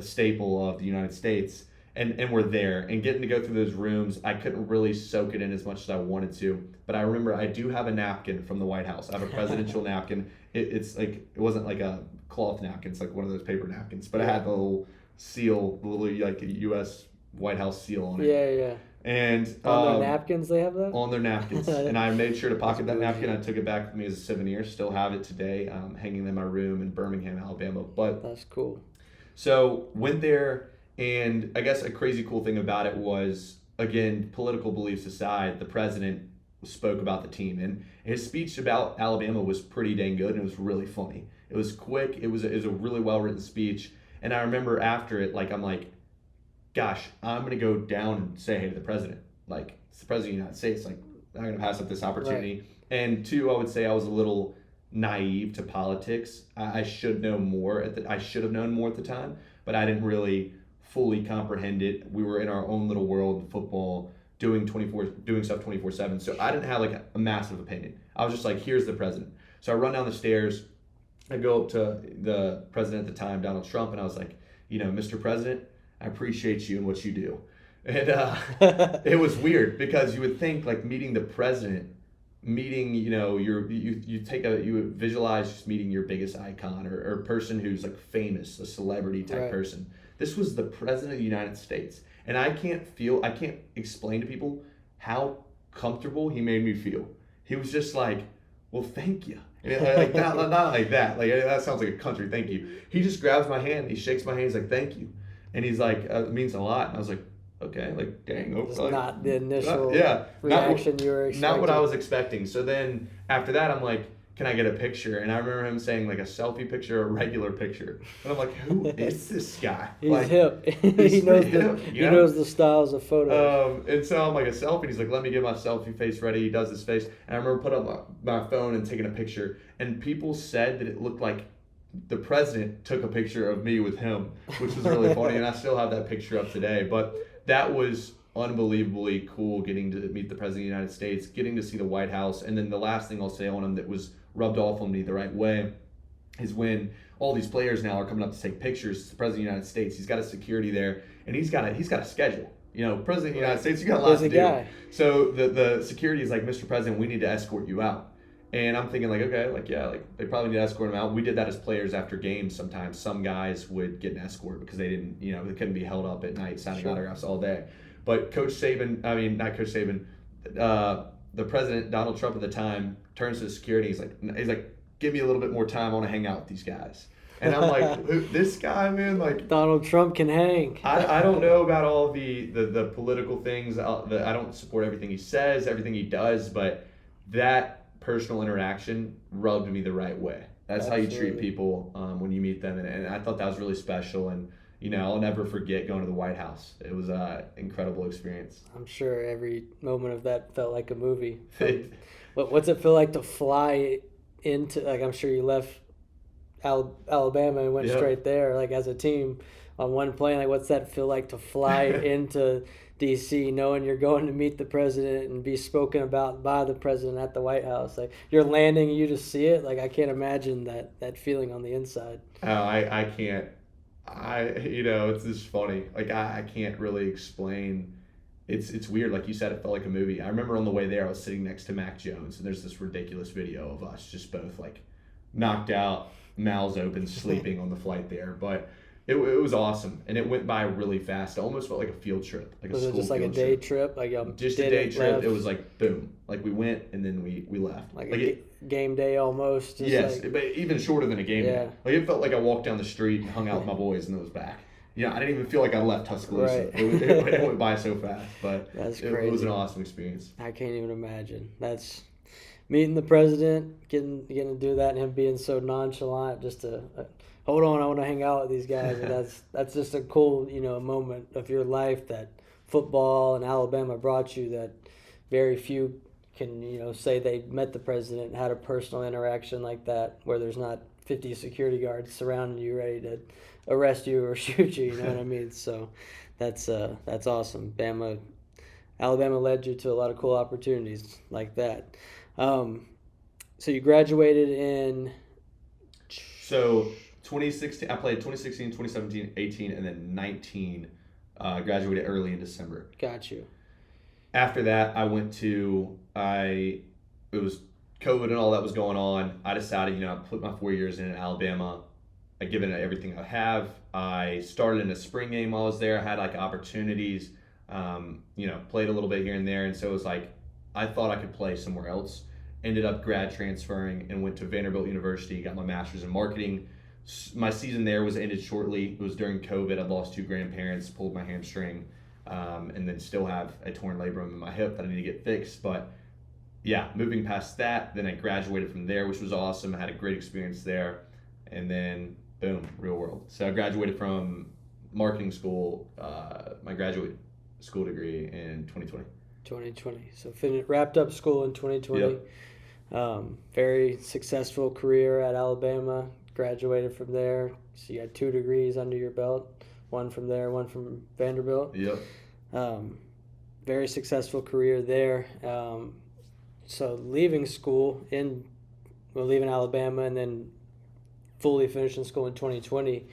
staple of the United States. And we're there. And getting to go through those rooms, I couldn't really soak it in as much as I wanted to. But I remember I do have a napkin from the White House. I have a presidential napkin. It's like, it wasn't like a cloth napkin. It's like one of those paper napkins. But I had the little seal, the little like U.S. White House seal on it. Yeah. And on their napkins, they have that? On their napkins. And I made sure to pocket that napkin. I took it back with me as a souvenir. Still have it today, hanging in my room in Birmingham, Alabama. But that's cool. So went there, and I guess a crazy cool thing about it was, again, political beliefs aside, the president spoke about the team. And his speech about Alabama was pretty dang good, and it was really funny. It was quick. It was a really well-written speech. And I remember after it, like, I'm like, gosh, I'm going to go down and say hey to the president. Like, it's the president of the United States. Like, I'm going to pass up this opportunity. Right. And two, I would say I was a little naive to politics. I should know more. I should have known more at the time, but I didn't really fully comprehend it. We were in our own little world in football, doing stuff 24/7. So I didn't have like a massive opinion. I was just like, here's the president. So I run down the stairs. I go up to the president at the time, Donald Trump, and I was like, Mr. President, I appreciate you and what you do. And it was weird because you would think like meeting the president, you visualize just meeting your biggest icon or person who's like famous, a celebrity type person. This was the president of the United States. And I can't explain to people how comfortable he made me feel. He was just like, well, thank you. Like not like that. Like that sounds like a country thank you. He just grabs my hand, he shakes my hand, he's like, thank you. And he's like, it means a lot. And I was like, okay, like, dang. It's not the initial reaction you were expecting. Not what I was expecting. So then after that, I'm like, can I get a picture? And I remember him saying like a selfie picture, a regular picture. And I'm like, who is this guy? He's like, hip. He knows the styles of photos. And so I'm like a selfie. And he's like, let me get my selfie face ready. He does his face. And I remember putting up my phone and taking a picture. And people said that it looked like the president took a picture of me with him, which was really funny. And I still have that picture up today. But that was unbelievably cool, getting to meet the president of the United States, getting to see the White House. And then the last thing I'll say on him that was rubbed off on me the right way is when all these players now are coming up to take pictures. It's the president of the United States. He's got a security there, and he's got a schedule. President of the United States, you got a lot to do. Guy. So the security is like, Mr. President, we need to escort you out. And I'm thinking like, okay, like, yeah, like they probably need to escort him out. We did that as players after games sometimes. Some guys would get an escort because they didn't, they couldn't be held up at night signing autographs all day. But not Coach Saban, the president, Donald Trump at the time, turns to the security. He's like, give me a little bit more time. I want to hang out with these guys. And I'm like, this guy, man, like Donald Trump can hang. I don't know about all the political things. I don't support everything he says, everything he does, but that personal interaction rubbed me the right way. That's Absolutely. How you treat people when you meet them, and I thought that was really special. And I'll never forget going to the White House. It was an incredible experience. I'm sure every moment of that felt like a movie. What's it feel like to fly into? Like, I'm sure you left Alabama and went straight there, like as a team on one plane. Like, what's that feel like to fly into DC, knowing you're going to meet the president and be spoken about by the president at the White House? Like, you're landing, you just see it. Like, I can't imagine that feeling on the inside. Oh, I can't. It's just funny. Like, I can't really explain. It's weird. Like you said, it felt like a movie. I remember on the way there, I was sitting next to Mac Jones, and there's this ridiculous video of us just both like knocked out, mouths open, sleeping on the flight there. But it was awesome, and it went by really fast. It almost felt like a field trip, like was a it school just like a day trip? Like just a day trip. Left. It was like boom, like we went and then we left. Like a game day almost. Yes, but even shorter than a game day. Like it felt like I walked down the street and hung out with my boys and it was back. I didn't even feel like I left Tuscaloosa. Right. It went by so fast, but that's crazy. It was an awesome experience. I can't even imagine. That's meeting the president, getting to do that, and him being so nonchalant, just to hold on, I want to hang out with these guys. And that's just a cool, moment of your life that football and Alabama brought you, that very few can, say they met the president and had a personal interaction like that, where there's not 50 security guards surrounding you, ready to arrest you or shoot you. You know what I mean? So that's awesome. Alabama led you to a lot of cool opportunities like that. So you graduated in. So 2016, I played 2016, 2017, 18, and then 19. Graduated early in December. Got you. After that, it was COVID and all that was going on. I decided, I put my 4 years in Alabama. I given it everything I have. I started in a spring game while I was there. I had like opportunities, played a little bit here and there. And so it was like, I thought I could play somewhere else. Ended up grad transferring and went to Vanderbilt University, got my master's in marketing. My season there was ended shortly. It was during COVID. I lost 2 grandparents, pulled my hamstring, and then still have a torn labrum in my hip that I need to get fixed. But yeah, moving past that, then I graduated from there, which was awesome. I had a great experience there. And then, boom, real world. So I graduated from marketing school, my graduate school degree in 2020. 2020. So wrapped up school in 2020. Yep. Very successful career at Alabama. Graduated from there. So you had 2 degrees under your belt. One from there, one from Vanderbilt. Yep. Very successful career there. So leaving leaving Alabama and then fully finishing school in 2020.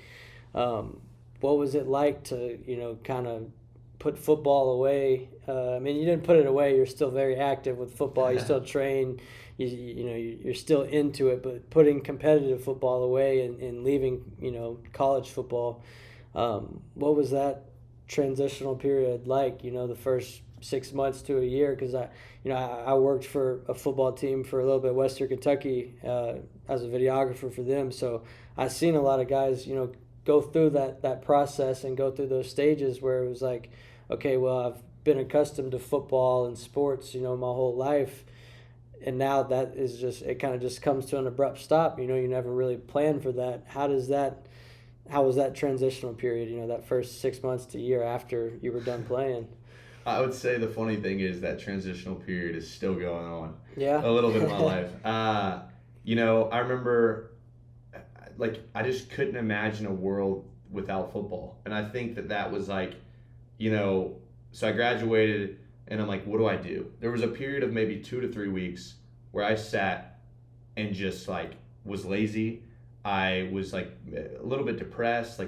What was it like to, kind of put football away? I mean, you didn't put it away. You're still very active with football. You still train. You're still into it. But putting competitive football away and leaving, college football, what was that transitional period like? The first 6 months to a year, because I worked for a football team for a little bit, Western Kentucky, as a videographer for them. So I've seen a lot of guys, go through that process and go through those stages where it was like, okay, well, I've been accustomed to football and sports, my whole life. And now that is it kind of just comes to an abrupt stop. You never really planned for that. How was that transitional period, that first 6 months to a year after you were done playing? I would say the funny thing is that transitional period is still going on. Yeah. A little bit of my life. I remember, I just couldn't imagine a world without football. And I think that was so I graduated and I'm like, what do I do? There was a period of maybe 2 to 3 weeks where I sat and just was lazy. I was a little bit depressed.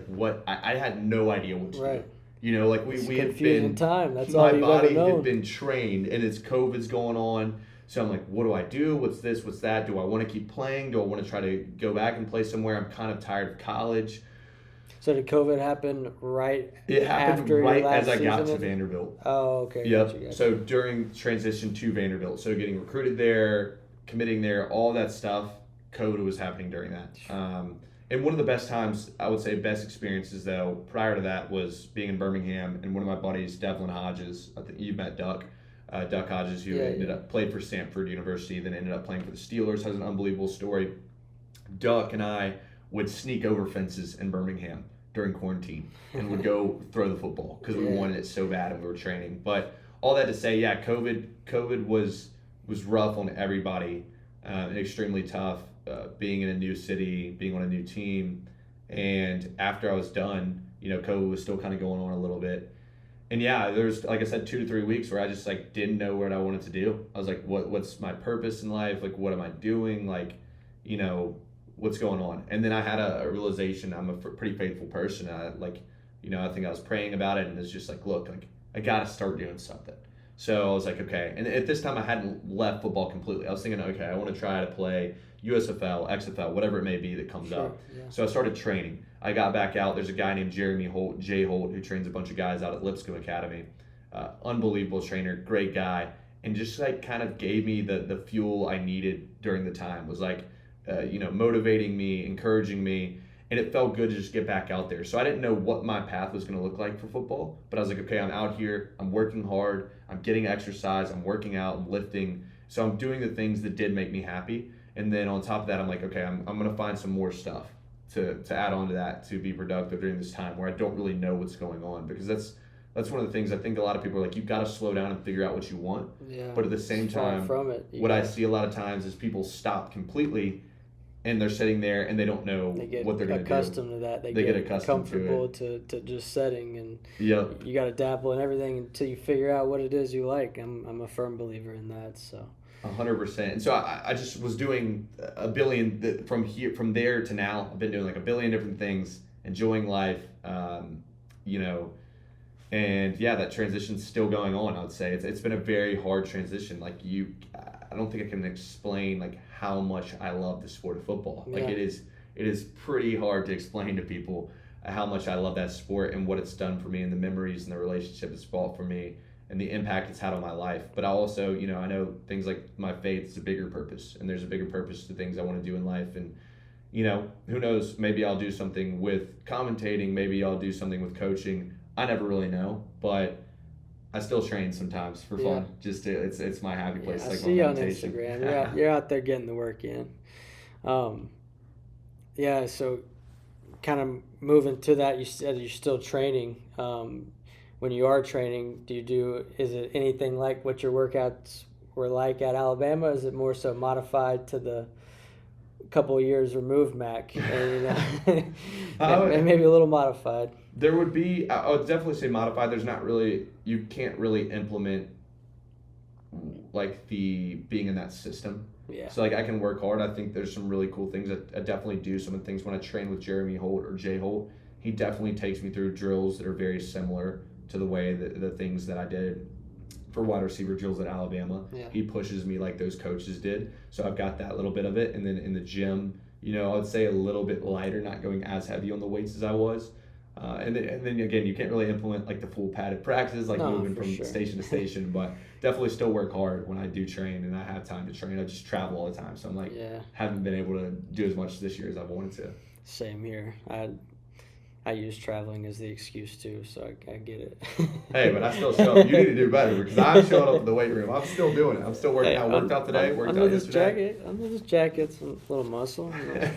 I had no idea what to do. We had been time. That's all you've ever known. My body had been trained, and it's COVID's going on. So I'm like, what do I do? What's this? What's that? Do I want to keep playing? Do I want to try to go back and play somewhere? I'm kind of tired of college. So did COVID happen It happened after right your last as I got season? to Vanderbilt. Oh, okay. Yep. Gotcha. So during transition to Vanderbilt, so getting recruited there, committing there, all that stuff, COVID was happening during that. And one of the best times, I would say best experiences though, prior to that was being in Birmingham, and one of my buddies, Devlin Hodges, I think you've met Duck Hodges, who ended up played for Stanford University, then ended up playing for the Steelers, has an unbelievable story. Duck and I would sneak over fences in Birmingham during quarantine and would go throw the football because we wanted it so bad and we were training. But all that to say, COVID was rough on everybody, extremely tough. Being in a new city, being on a new team, and after I was done, COVID was still kind of going on a little bit. And there's, like I said, 2 to 3 weeks where I just didn't know what I wanted to do. I was like, what's my purpose in life? What am I doing? What's going on? And then I had a realization. I'm a pretty faithful person. I think I was praying about it, and it's just look, I gotta start doing something. So I was like, okay. And at this time, I hadn't left football completely. I was thinking, okay, I want to try to play USFL, XFL, whatever it may be that comes up. Yeah. So I started training. I got back out. There's a guy named Jeremy Holt, Jay Holt, who trains a bunch of guys out at Lipscomb Academy. Unbelievable trainer, great guy, and just kind of gave me the fuel I needed during the time. Was motivating me, encouraging me, and it felt good to just get back out there. So I didn't know what my path was going to look like for football, but I was like, okay, I'm out here, I'm working hard, I'm getting exercise, I'm working out, I'm lifting, so I'm doing the things that did make me happy. And then on top of that, I'm like, okay, I'm going to find some more stuff to add on to that to be productive during this time where I don't really know what's going on, because that's one of the things I think a lot of people are like, you've got to slow down and figure out what you want. Yeah. But at the same time, from it, I see a lot of times is people stop completely and they're sitting there and they don't know They get what they're going to do. accustomed to that. They get accustomed comfortable to just setting, and Yep. you got to dabble in everything until you figure out what it is you like. I'm a firm believer in that. So 100%. And so I just was doing a billion from there to now. I've been doing like a billion different things, enjoying life, you know, and yeah, that transition's still going on. I would say it's been a very hard transition. Like I don't think I can explain like how much I love the sport of football. Like it is pretty hard to explain to people how much I love that sport and what it's done for me and the memories and the relationship it's brought for me and the impact it's had on my life. But I also, you know, I know things like my faith is a bigger purpose, and there's a bigger purpose to things I want to do in life. And, you know, who knows, maybe I'll do something with commentating, maybe I'll do something with coaching. I never really know, but I still train sometimes for fun. Just it's my happy place. I like see you on meditation. Instagram. You're out there getting the work in. Yeah, so kind of moving to that, you said you're still training. When you are training, is it anything like what your workouts were like at Alabama? Is it more so modified to the couple of years removed Mac? And, maybe a little modified. There would be, I would definitely say modified. There's not really, you can't really implement like the being in that system. Yeah. So like I can work hard. I think there's some really cool things I definitely do. Some of the things when I train with Jeremy Holt or Jay Holt, he definitely takes me through drills that are very similar to the way that the things that I did for wide receiver drills at Alabama. Yeah. He pushes me like those coaches did. So I've got that little bit of it. And then in the gym, you know, I would say a little bit lighter, not going as heavy on the weights as I was. And then again, you can't really implement like the full padded practices, like moving from station to station, but definitely still work hard when I do train and I have time to train. I just travel all the time. So I'm like, haven't been able to do as much this year as I've wanted to. Same here. I use traveling as the excuse too, so I get it. Hey, but I still show up. You need to do better because I'm showing up in the weight room. I'm still doing it. I'm still working out. Worked out today. Worked out yesterday. Under this jacket, some little muscle. You know.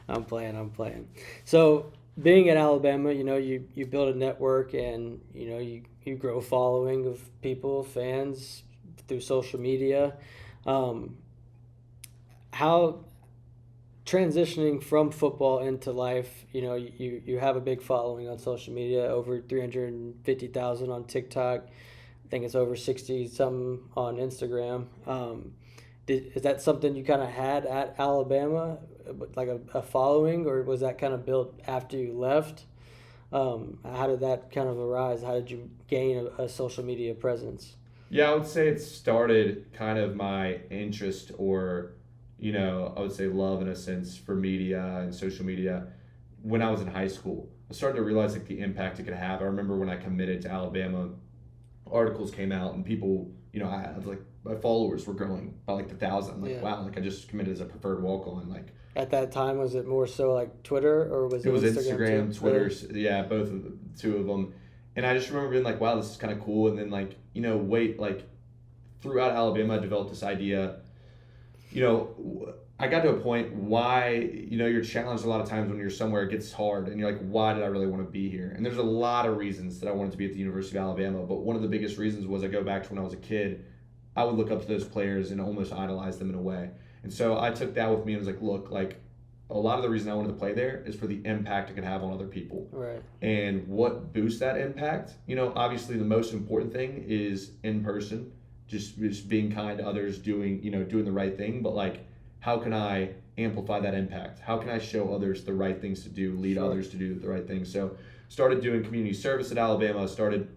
I'm playing. So being at Alabama, you know, you build a network and, you know, you grow a following of people, fans through social media. How transitioning from football into life, you know, you have a big following on social media, over 350,000 on TikTok. I think it's over 60-something on Instagram. Is that something you kind of had at Alabama, like a following, or was that kind of built after you left? How did that kind of arise? How did you gain a social media presence? Yeah, I would say it started kind of my interest or, you know, I would say love in a sense for media and social media when I was in high school. I started to realize like the impact it could have. I remember when I committed to Alabama, articles came out and people, you know, I was like, my followers were growing by like 1,000. Like, wow, like I just committed as a preferred walk-on. Like at that time, was it more so like Twitter or was it? It was Instagram, Twitter, yeah, both of the two of them. And I just remember being like, wow, this is kind of cool. And then like, you know, like throughout Alabama, I developed this idea. You know, I got to a point why, you know, you're challenged a lot of times when you're somewhere, it gets hard and you're like, why did I really want to be here? And there's a lot of reasons that I wanted to be at the University of Alabama, but one of the biggest reasons was I go back to when I was a kid, I would look up to those players and almost idolize them in a way. And so I took that with me and was like, look, like a lot of the reason I wanted to play there is for the impact it could have on other people. Right. And what boosts that impact? You know, obviously the most important thing is in person, just being kind to others, doing the right thing. But like, how can I amplify that impact? How can I show others the right things to do, lead others to do the right things? So started doing community service at Alabama, started,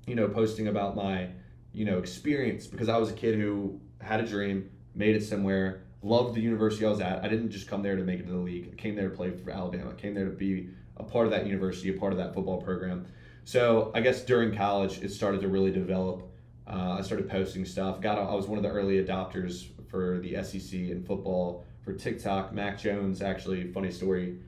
you know, posting about my, you know, experience because I was a kid who had a dream, made it somewhere, loved the university I was at. I didn't just come there to make it to the league. I came there to play for Alabama. I came there to be a part of that university, a part of that football program. So I guess during college, it started to really develop. I started posting stuff. I was one of the early adopters for the SEC in football for TikTok. Mac Jones, actually, funny story,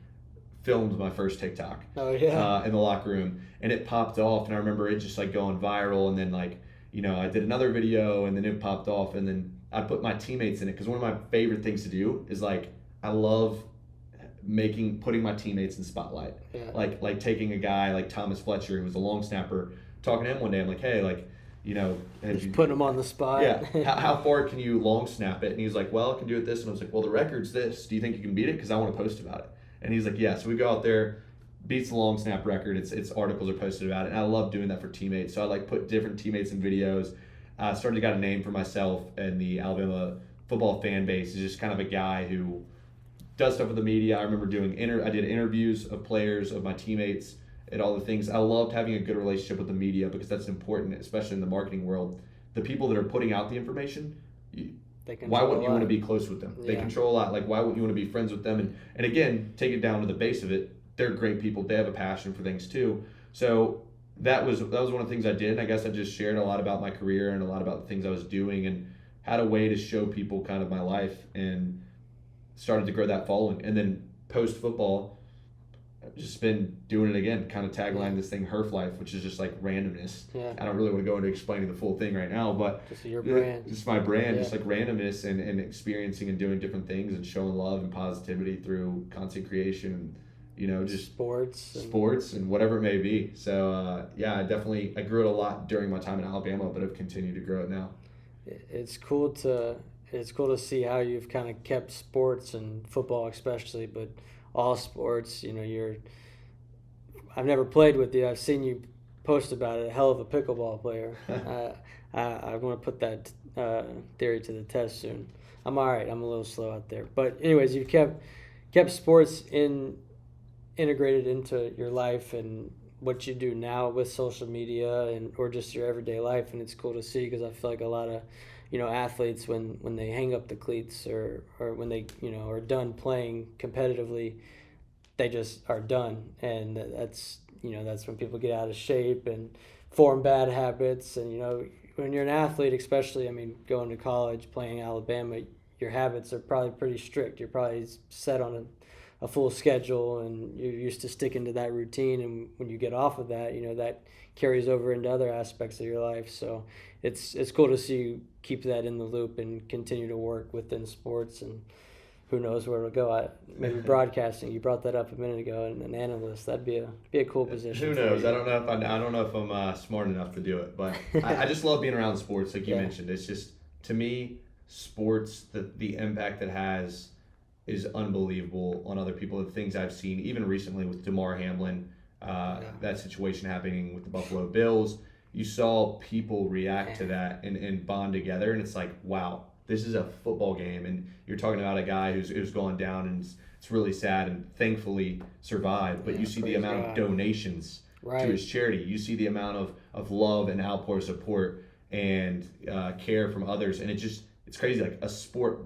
filmed my first TikTok. Oh, yeah. In the locker room. And it popped off, and I remember it just like going viral, and then like, you know, I did another video, and then it popped off, and then I put my teammates in it because one of my favorite things to do is like I love putting my teammates in the spotlight. Yeah. Like taking a guy like Thomas Fletcher, who was a long snapper, talking to him one day. I'm like, hey, like, Just putting him on the spot. Yeah. How far can you long snap it? And he's like, well, I can do it this. And I was like, well, the record's this. Do you think you can beat it? Because I want to post about it. And he's like, yeah. So we go out there, beats the long snap record. It's articles are posted about it. And I love doing that for teammates. So I like put different teammates in videos. Started to got a name for myself and the Alabama football fan base. Is just kind of a guy who does stuff with the media. I remember I did interviews of players, of my teammates, and all the things. I loved having a good relationship with the media because that's important, especially in the marketing world. The people that are putting out the information, why wouldn't you want to be close with them? Yeah. They control a lot. Like, why wouldn't you want to be friends with them? And again, take it down to the base of it. They're great people. They have a passion for things too. So that was one of the things I did. And I guess I just shared a lot about my career and a lot about the things I was doing and had a way to show people kind of my life and started to grow that following. And then post-football, I've just been doing it again, kind of tagline this thing, Herf Life, which is just like randomness. Yeah. I don't really want to go into explaining the full thing right now, but just your brand. Just my brand, just like randomness and experiencing and doing different things and showing love and positivity through content creation and, just sports and whatever it may be. So, I grew it a lot during my time in Alabama, but I've continued to grow it now. It's cool to see how you've kind of kept sports and football especially, but all sports, I've never played with you. I've seen you post about it. A hell of a pickleball player. I want to put that theory to the test soon. I'm all right. I'm a little slow out there. But anyways, you've kept sports integrated into your life and what you do now with social media or just your everyday life. And it's cool to see because I feel like a lot of athletes when they hang up the cleats or when they are done playing competitively, they just are done, and that's when people get out of shape and form bad habits. And when you're an athlete, especially, going to college, playing Alabama, your habits are probably pretty strict. You're probably set on a full schedule and you're used to sticking to that routine, and when you get off of that, that carries over into other aspects of your life. So it's cool to see you keep that in the loop and continue to work within sports, and who knows where it'll go. Maybe broadcasting. You brought that up a minute ago, and an analyst. That'd be a cool position. Who knows? I don't know if I'm smart enough to do it, but I just love being around sports, like you mentioned. It's just, to me, sports, the impact it has is unbelievable on other people. The things I've seen, even recently with Damar Hamlin, that situation happening with the Buffalo Bills. You saw people react to that and bond together, and it's like, wow, this is a football game, and you're talking about a guy who's gone down, and it's really sad, and thankfully survived. But you see the amount of donations to his charity. You see the amount of love and outpour support and care from others, and it's crazy. Like a sport,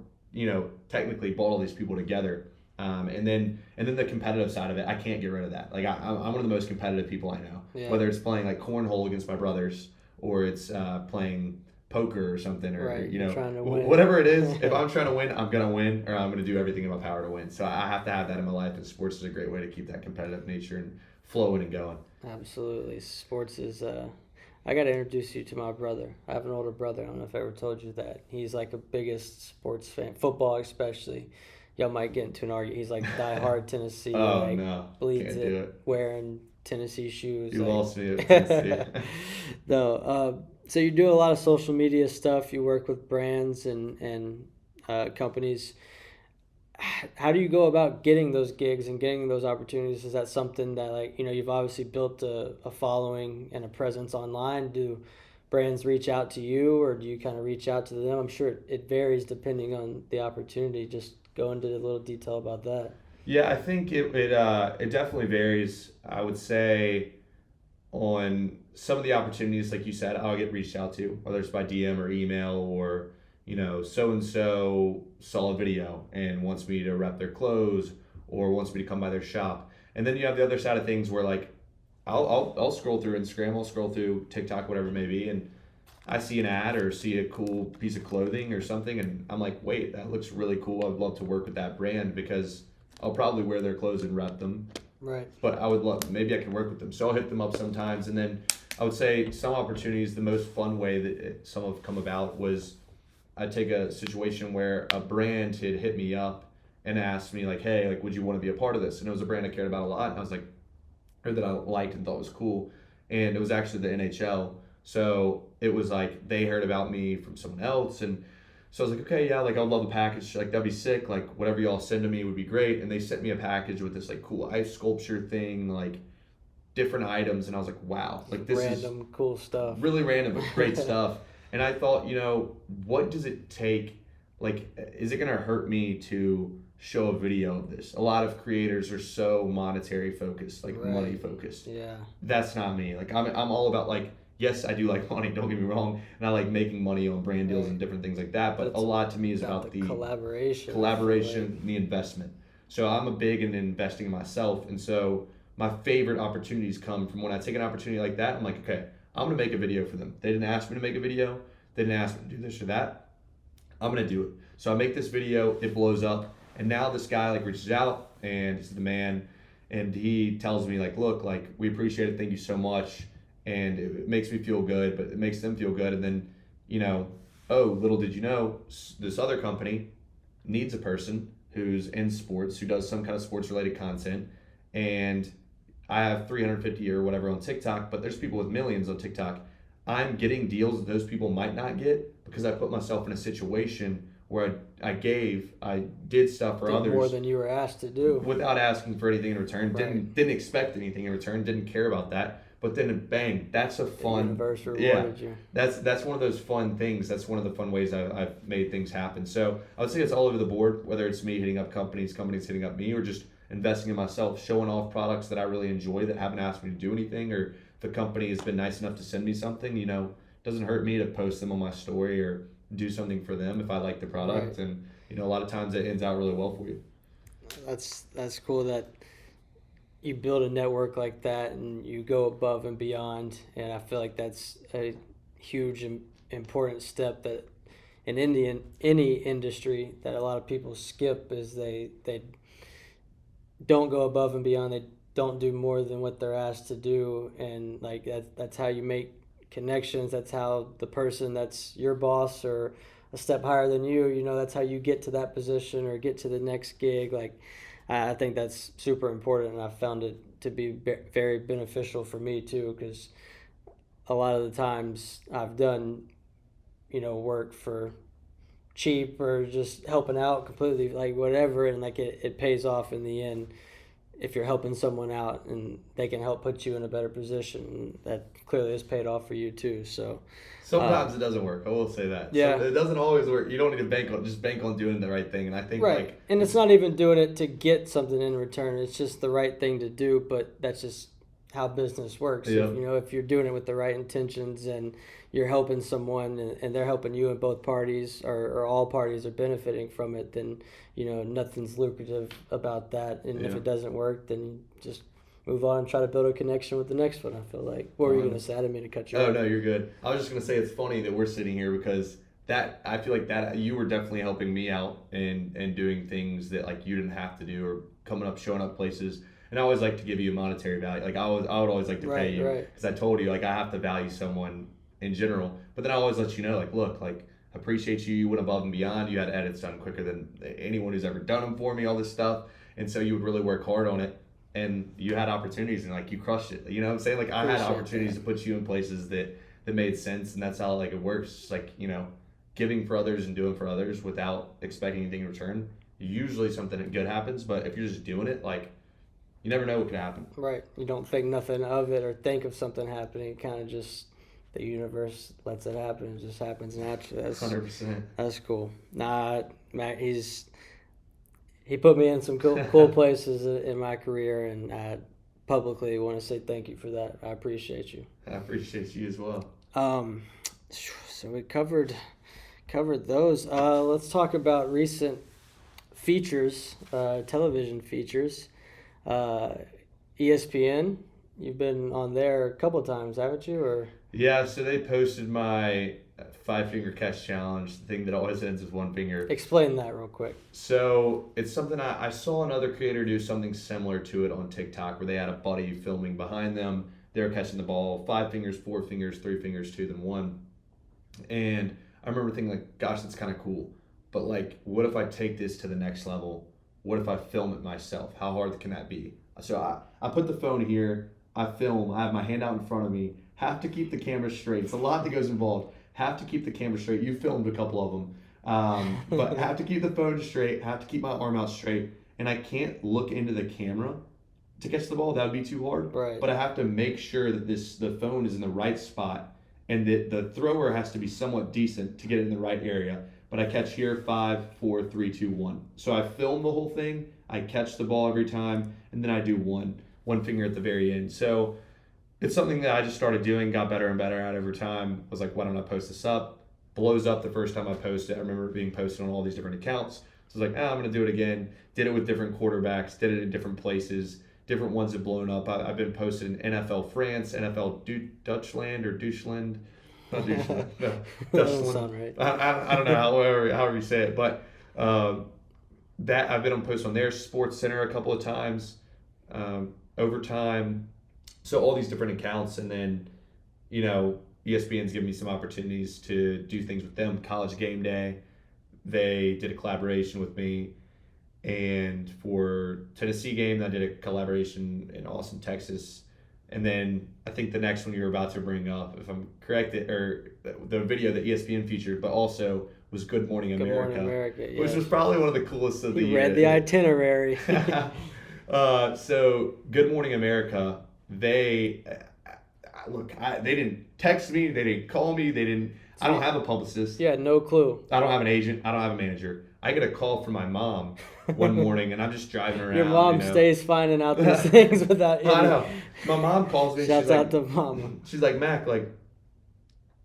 technically brought all these people together. And then the competitive side of it, I can't get rid of that. Like I'm one of the most competitive people I know. Whether it's playing like cornhole against my brothers, or it's playing poker or something, or whatever it is. If I'm trying to win, I'm gonna win, or I'm gonna do everything in my power to win. So I have to have that in my life, and sports is a great way to keep that competitive nature and flowing and going. Absolutely, sports is. I got to introduce you to my brother. I have an older brother. I don't know if I ever told you that. He's like a biggest sports fan, football especially. Y'all might get into an argument. He's like diehard Tennessee. No. Bleeds it, wearing Tennessee shoes. You lost me at Tennessee. No. So you do a lot of social media stuff. You work with brands and companies. How do you go about getting those gigs and getting those opportunities? Is that something that you've obviously built a following and a presence online? Do brands reach out to you, or do you kind of reach out to them? I'm sure it varies depending on the opportunity. Just go into a little detail about that. Yeah, I think it definitely varies. I would say on some of the opportunities, like you said, I'll get reached out to, whether it's by DM or email, or so-and-so saw a video and wants me to rep their clothes or wants me to come by their shop. And then you have the other side of things where like I'll scroll through Instagram, I'll scroll through TikTok, whatever it may be, and I see an ad or see a cool piece of clothing or something, and I'm like, wait, that looks really cool. I'd love to work with that brand because I'll probably wear their clothes and rep them. Right. But I would love, maybe I can work with them. So I'll hit them up sometimes. And then I would say some opportunities, the most fun way that some have come about was I'd take a situation where a brand had hit me up and asked me like, hey, like, would you want to be a part of this? And it was a brand I cared about a lot. And I was like, or that I liked and thought was cool. And it was actually the NHL. So it was like they heard about me from someone else, and so I was like, okay, yeah, like I'd love a package, like that'd be sick, like whatever y'all send to me would be great. And they sent me a package with this like cool ice sculpture thing, like different items, and I was like, wow, like this is Random cool stuff. really random but great stuff. And I thought, what does it take? Like, is it gonna hurt me to show a video of this? A lot of creators are so monetary focused, like Right. money focused. Yeah. That's not me. Like I'm all about like, yes, I do like money, don't get me wrong, and I like making money on brand deals Right. and different things like that. But It's a lot to me is about the collaboration. and the investment. So I'm a big in investing in myself, and so my favorite opportunities come from when I take an opportunity like that. I'm like, okay, I'm gonna make a video for them. They didn't ask me to make a video. They didn't ask me to do this or that. I'm gonna do it. So I make this video, it blows up, and now this guy like reaches out and he's the man, and he tells me like, look, like we appreciate it, thank you so much, and it makes me feel good, but it makes them feel good, and then oh, little did you know, this other company needs a person who's in sports, who does some kind of sports related content, and I have 350 or whatever on TikTok, but there's people with millions on TikTok. I'm getting deals that those people might not get because I put myself in a situation where I did stuff for others more than you were asked to do without asking for anything in return. Right. Didn't expect anything in return. Didn't care about that. But then bang, that's a fun. The universe rewarded you. That's one of those fun things. That's one of the fun ways I've made things happen. So I would say it's all over the board. Whether it's me hitting up companies hitting up me, or just investing in myself, showing off products that I really enjoy that haven't asked me to do anything, or if a company has been nice enough to send me something, doesn't hurt me to post them on my story or do something for them if I like the product. Right. And a lot of times it ends out really well for you. That's cool that you build a network like that and you go above and beyond, and I feel like that's a huge and important step that in any industry that a lot of people skip, is they don't go above and beyond. They don't do more than what they're asked to do, and like that's how you make connections. That's how the person that's your boss or a step higher than you, that's how you get to that position or get to the next gig. Like I think that's super important, and I found it to be very beneficial for me too, because a lot of the times I've done work for cheap or just helping out completely, like whatever, and like it pays off in the end if you're helping someone out and they can help put you in a better position. That clearly has paid off for you too. So sometimes it doesn't work, I will say that. Yeah. So it doesn't always work. You don't need to bank on doing the right thing. And I think right. And it's not even doing it to get something in return. It's just the right thing to do, but that's just how business works. Yeah. If you're doing it with the right intentions and you're helping someone and they're helping you, and both parties or all parties are benefiting from it, then nothing's lucrative about that. And if it doesn't work, then you just move on and try to build a connection with the next one. I feel like. What were you going to say? I didn't mean to cut you off. Oh, no, you're good. I was just going to say it's funny that we're sitting here because I feel like that you were definitely helping me out and doing things that like you didn't have to do, or showing up places. And I always like to give you a monetary value. Like I would always like to pay you, because I told you like I have to value someone in general. But then I always let you know, like, look, like I appreciate you. You went above and beyond. You had edits done quicker than anyone who's ever done them for me. All this stuff, and so you would really work hard on it. And you had opportunities, and like you crushed it. You know what I'm saying? Like I had opportunities to put you in places that made sense, and that's how like it works. It's like giving for others and doing for others without expecting anything in return. Usually something good happens, but if you're just doing it, like you never know what could happen. Right. You don't think nothing of it or think of something happening. Kind of just the universe lets it happen. It just happens naturally. That's 100%. That's cool. Nah, Matt, he put me in some cool places in my career, and I publicly want to say thank you for that. I appreciate you. I appreciate you as well. So we covered those. Let's talk about recent features, television features. ESPN, you've been on there a couple of times, haven't you? Or yeah, so they posted my 5-finger catch challenge, the thing that always ends with one finger. Explain that real quick. So it's something I saw another creator do something similar to it on TikTok, where they had a buddy filming behind them. They were catching the ball 5 fingers, 4 fingers, 3 fingers, 2 then 1. And I remember thinking like, gosh, that's kind of cool. But like, what if I take this to the next level? What if I film it myself? How hard can that be? So I put the phone here, I film, I have my hand out in front of me. have to keep the camera straight. It's a lot that goes involved. Have to keep the camera straight. You filmed a couple of them. But have to keep the phone straight, have to keep my arm out straight, and I can't look into the camera to catch the ball. That would be too hard. Right. But I have to make sure that the phone is in the right spot, and that the thrower has to be somewhat decent to get it in the right area. But I catch here 5, 4, 3, 2, 1. So I film the whole thing. I catch the ball every time, and then I do one finger at the very end. So it's something that I just started doing, got better and better at over time. Was like, why don't I post this up? Blows up the first time I posted. I remember it being posted on all these different accounts. So I was like, I'm going to do it again. Did it with different quarterbacks. Did it in different places. Different ones have blown up. I've been posted in NFL France, NFL Dutchland or Deutschland. Not Deutschland. No, Doesn't sound right. I don't know however you say it. But that I've been on posts on their Sports Center a couple of times. Overtime. So all these different accounts. And then, ESPN's given me some opportunities to do things with them. College Game Day, they did a collaboration with me. And for Tennessee game, I did a collaboration in Austin, Texas. And then I think the next one you're about to bring up, if I'm correct, or the video that ESPN featured, but also was Good Morning America. Good Morning America, yes. Which was probably one of the coolest of the year. Read the itinerary. So Good Morning America, they didn't text me, they didn't call me, I don't have a publicist. Yeah, no clue. I don't have an agent, I don't have a manager. I get a call from my mom one morning, and I'm just driving around. Your mom stays finding out these things without you. I know. My mom calls me. Shouts out to mama. She's like, Mac,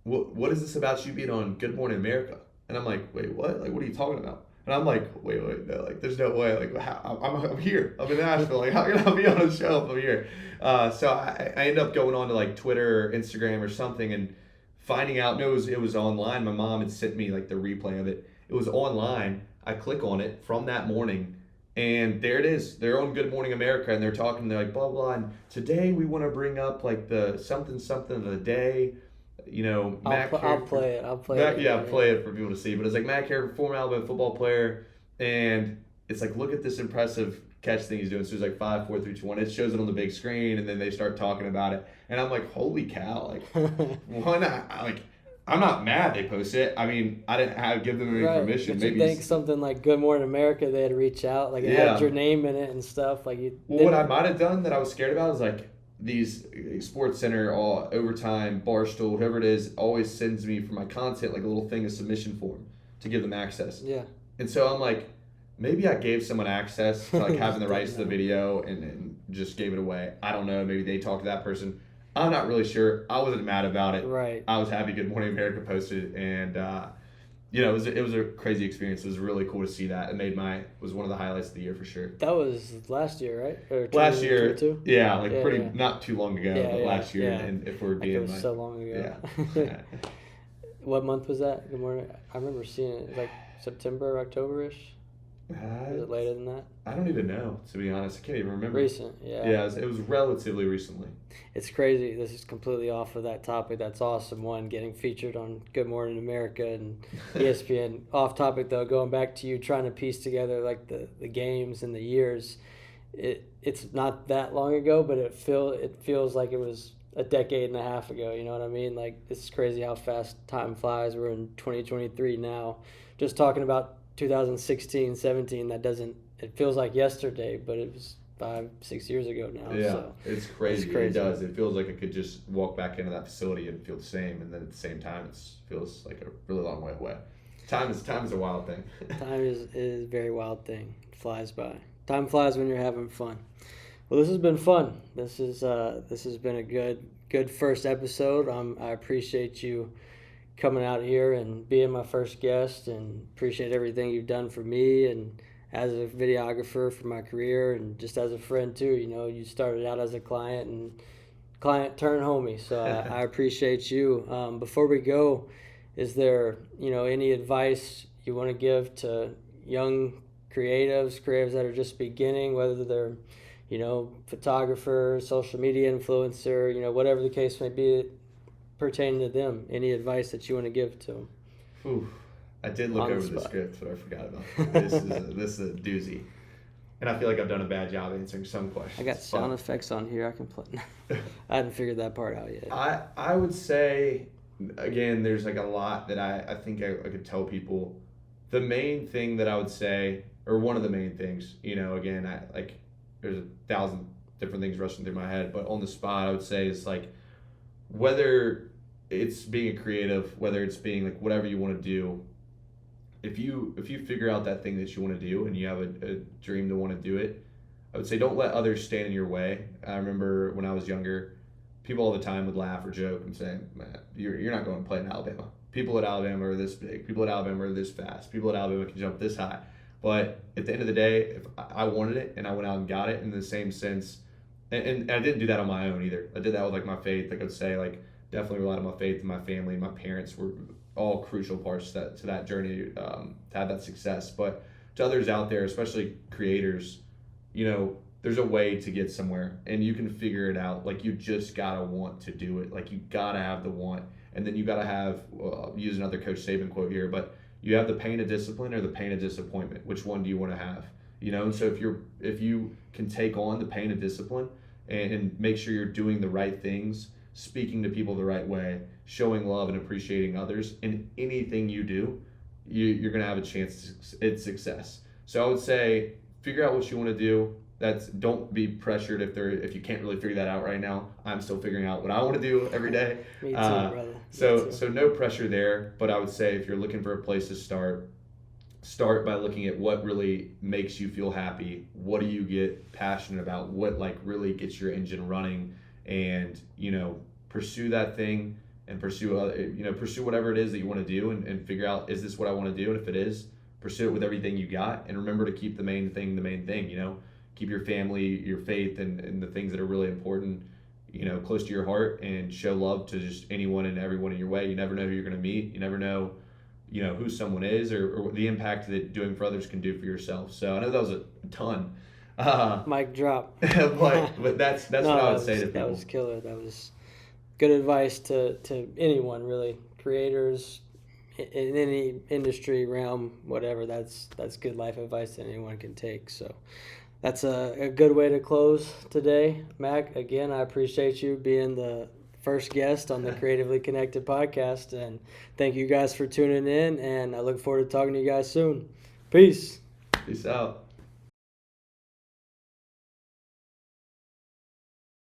what is this about you being on Good Morning America? And I'm like, wait, what? Like, what are you talking about? And I'm like, wait, no, there's no way. Like, I'm here. I'm in Nashville. Like, how can I be on a show if I'm here? So I end up going on to Twitter or Instagram or something and finding out. No, it was online. My mom had sent me the replay of it. It was online. I click on it from that morning, and there it is. They're on Good Morning America, and they're talking. They're like, blah, blah, and today we want to bring up the something of the day. Mac Hereford. I'll play it. Yeah, play it for people to see. But it's like Mac Hereford, former Alabama football player, and it's like, look at this impressive catch thing he's doing. So it's 5, 4, 3, 2, 1. It shows it on the big screen, and then they start talking about it, and I'm like, holy cow! Why not? I'm not mad they posted it. I mean, I didn't give them any permission. But you think something like Good Morning America, they'd reach out, it had your name in it and stuff. What I might have done that I was scared about is these Sports Center, Overtime, Barstool, whoever it is, always sends me for my content a little thing, a submission form to give them access. Yeah. And so I'm like, maybe I gave someone access to having the rights to the video and just gave it away. I don't know. Maybe they talked to that person. I'm not really sure. I wasn't mad about it. Right. I was happy Good Morning America posted it, and it was a crazy experience. It was really cool to see that. It was one of the highlights of the year for sure. That was last year, right? Or last year, yeah, pretty not too long ago, but last year. Yeah. And if we're being it was so long ago. Yeah. What month was that? Good Morning. I remember seeing it September, October-ish. Was it later than that? I don't even know, to be honest. I can't even remember. Recent, yeah. Yeah, it was relatively recently. It's crazy. This is completely off of that topic. That's awesome. One, getting featured on Good Morning America and ESPN. Off topic, though, going back to you trying to piece together the games and the years. It's not that long ago, but it feels like it was a decade and a half ago. You know what I mean? It's crazy how fast time flies. We're in 2023 now. Just talking about 2016, 17, it feels like yesterday, but it was 5-6 years ago now. Yeah, so it's crazy. It does. It feels like I could just walk back into that facility and feel the same, and then at the same time, it feels like a really long way away. Time is a wild thing. Time is a very wild thing. It flies by. Time flies when you're having fun. Well, this has been fun. This has been a good first episode. I appreciate you coming out here and being my first guest, and appreciate everything you've done for me and as a videographer for my career, and just as a friend too. You started out as a client and client turned homie, so I appreciate you. Before we go, is there any advice you want to give to young creatives that are just beginning, whether they're photographer, social media influencer, whatever the case may be pertaining to them? Any advice that you want to give to them? Ooh, I did look over the script, but I forgot about it. This is a doozy. And I feel like I've done a bad job answering some questions. I got sound effects on here. I can play. I hadn't figured that part out yet. I would say, again, there's like a lot that I think I could tell people. The main thing that I would say, or one of the main things, again, there's 1,000 different things rushing through my head, but on the spot, I would say is like, whether it's being a creative, whether it's being like whatever you want to do, if you figure out that thing that you want to do and you have a dream to want to do it, I would say don't let others stand in your way. I remember when I was younger, people all the time would laugh or joke and say, "Man, you're not going to play in Alabama. People at Alabama are this big. People at Alabama are this fast. People at Alabama can jump this high." But at the end of the day, if I wanted it and I went out and got it in the same sense, and I didn't do that on my own either. I did that with like my faith. Like I'd say, like definitely relied on my faith and my family and my parents were all crucial parts to that journey to have that success. But to others out there, especially creators, there's a way to get somewhere and you can figure it out. Like you just gotta want to do it. Like you gotta have the want, and then you gotta have use another Coach Saban quote here, but you have the pain of discipline or the pain of disappointment. Which one do you want to have? And so if you can take on the pain of discipline and make sure you're doing the right things, speaking to people the right way, showing love and appreciating others in anything you do, you're going to have a chance at success. So I would say figure out what you want to do. Don't be pressured if you can't really figure that out right now. I'm still figuring out what I want to do every day. Me too, brother. So no pressure there, but I would say if you're looking for a place to start by looking at what really makes you feel happy. What do you get passionate about? What like really gets your engine running? And pursue that thing and pursue whatever it is that you want to do and figure out, is this what I want to do? And if it is, pursue it with everything you got, and remember to keep the main thing. Keep your family, your faith, and the things that are really important close to your heart, and show love to just anyone and everyone in your way. You never know who you're going to meet. You never know who someone is or the impact that doing for others can do for yourself. So I know that was a ton. Mic drop. but that's what I would say to people. That was killer. That was good advice to anyone, really. Creators in any industry, realm, whatever. That's good life advice that anyone can take. So that's a good way to close today. Mac, again, I appreciate you being the first guest on the Creatively Connected podcast, and thank you guys for tuning in, and I look forward to talking to you guys soon. Peace. Peace out.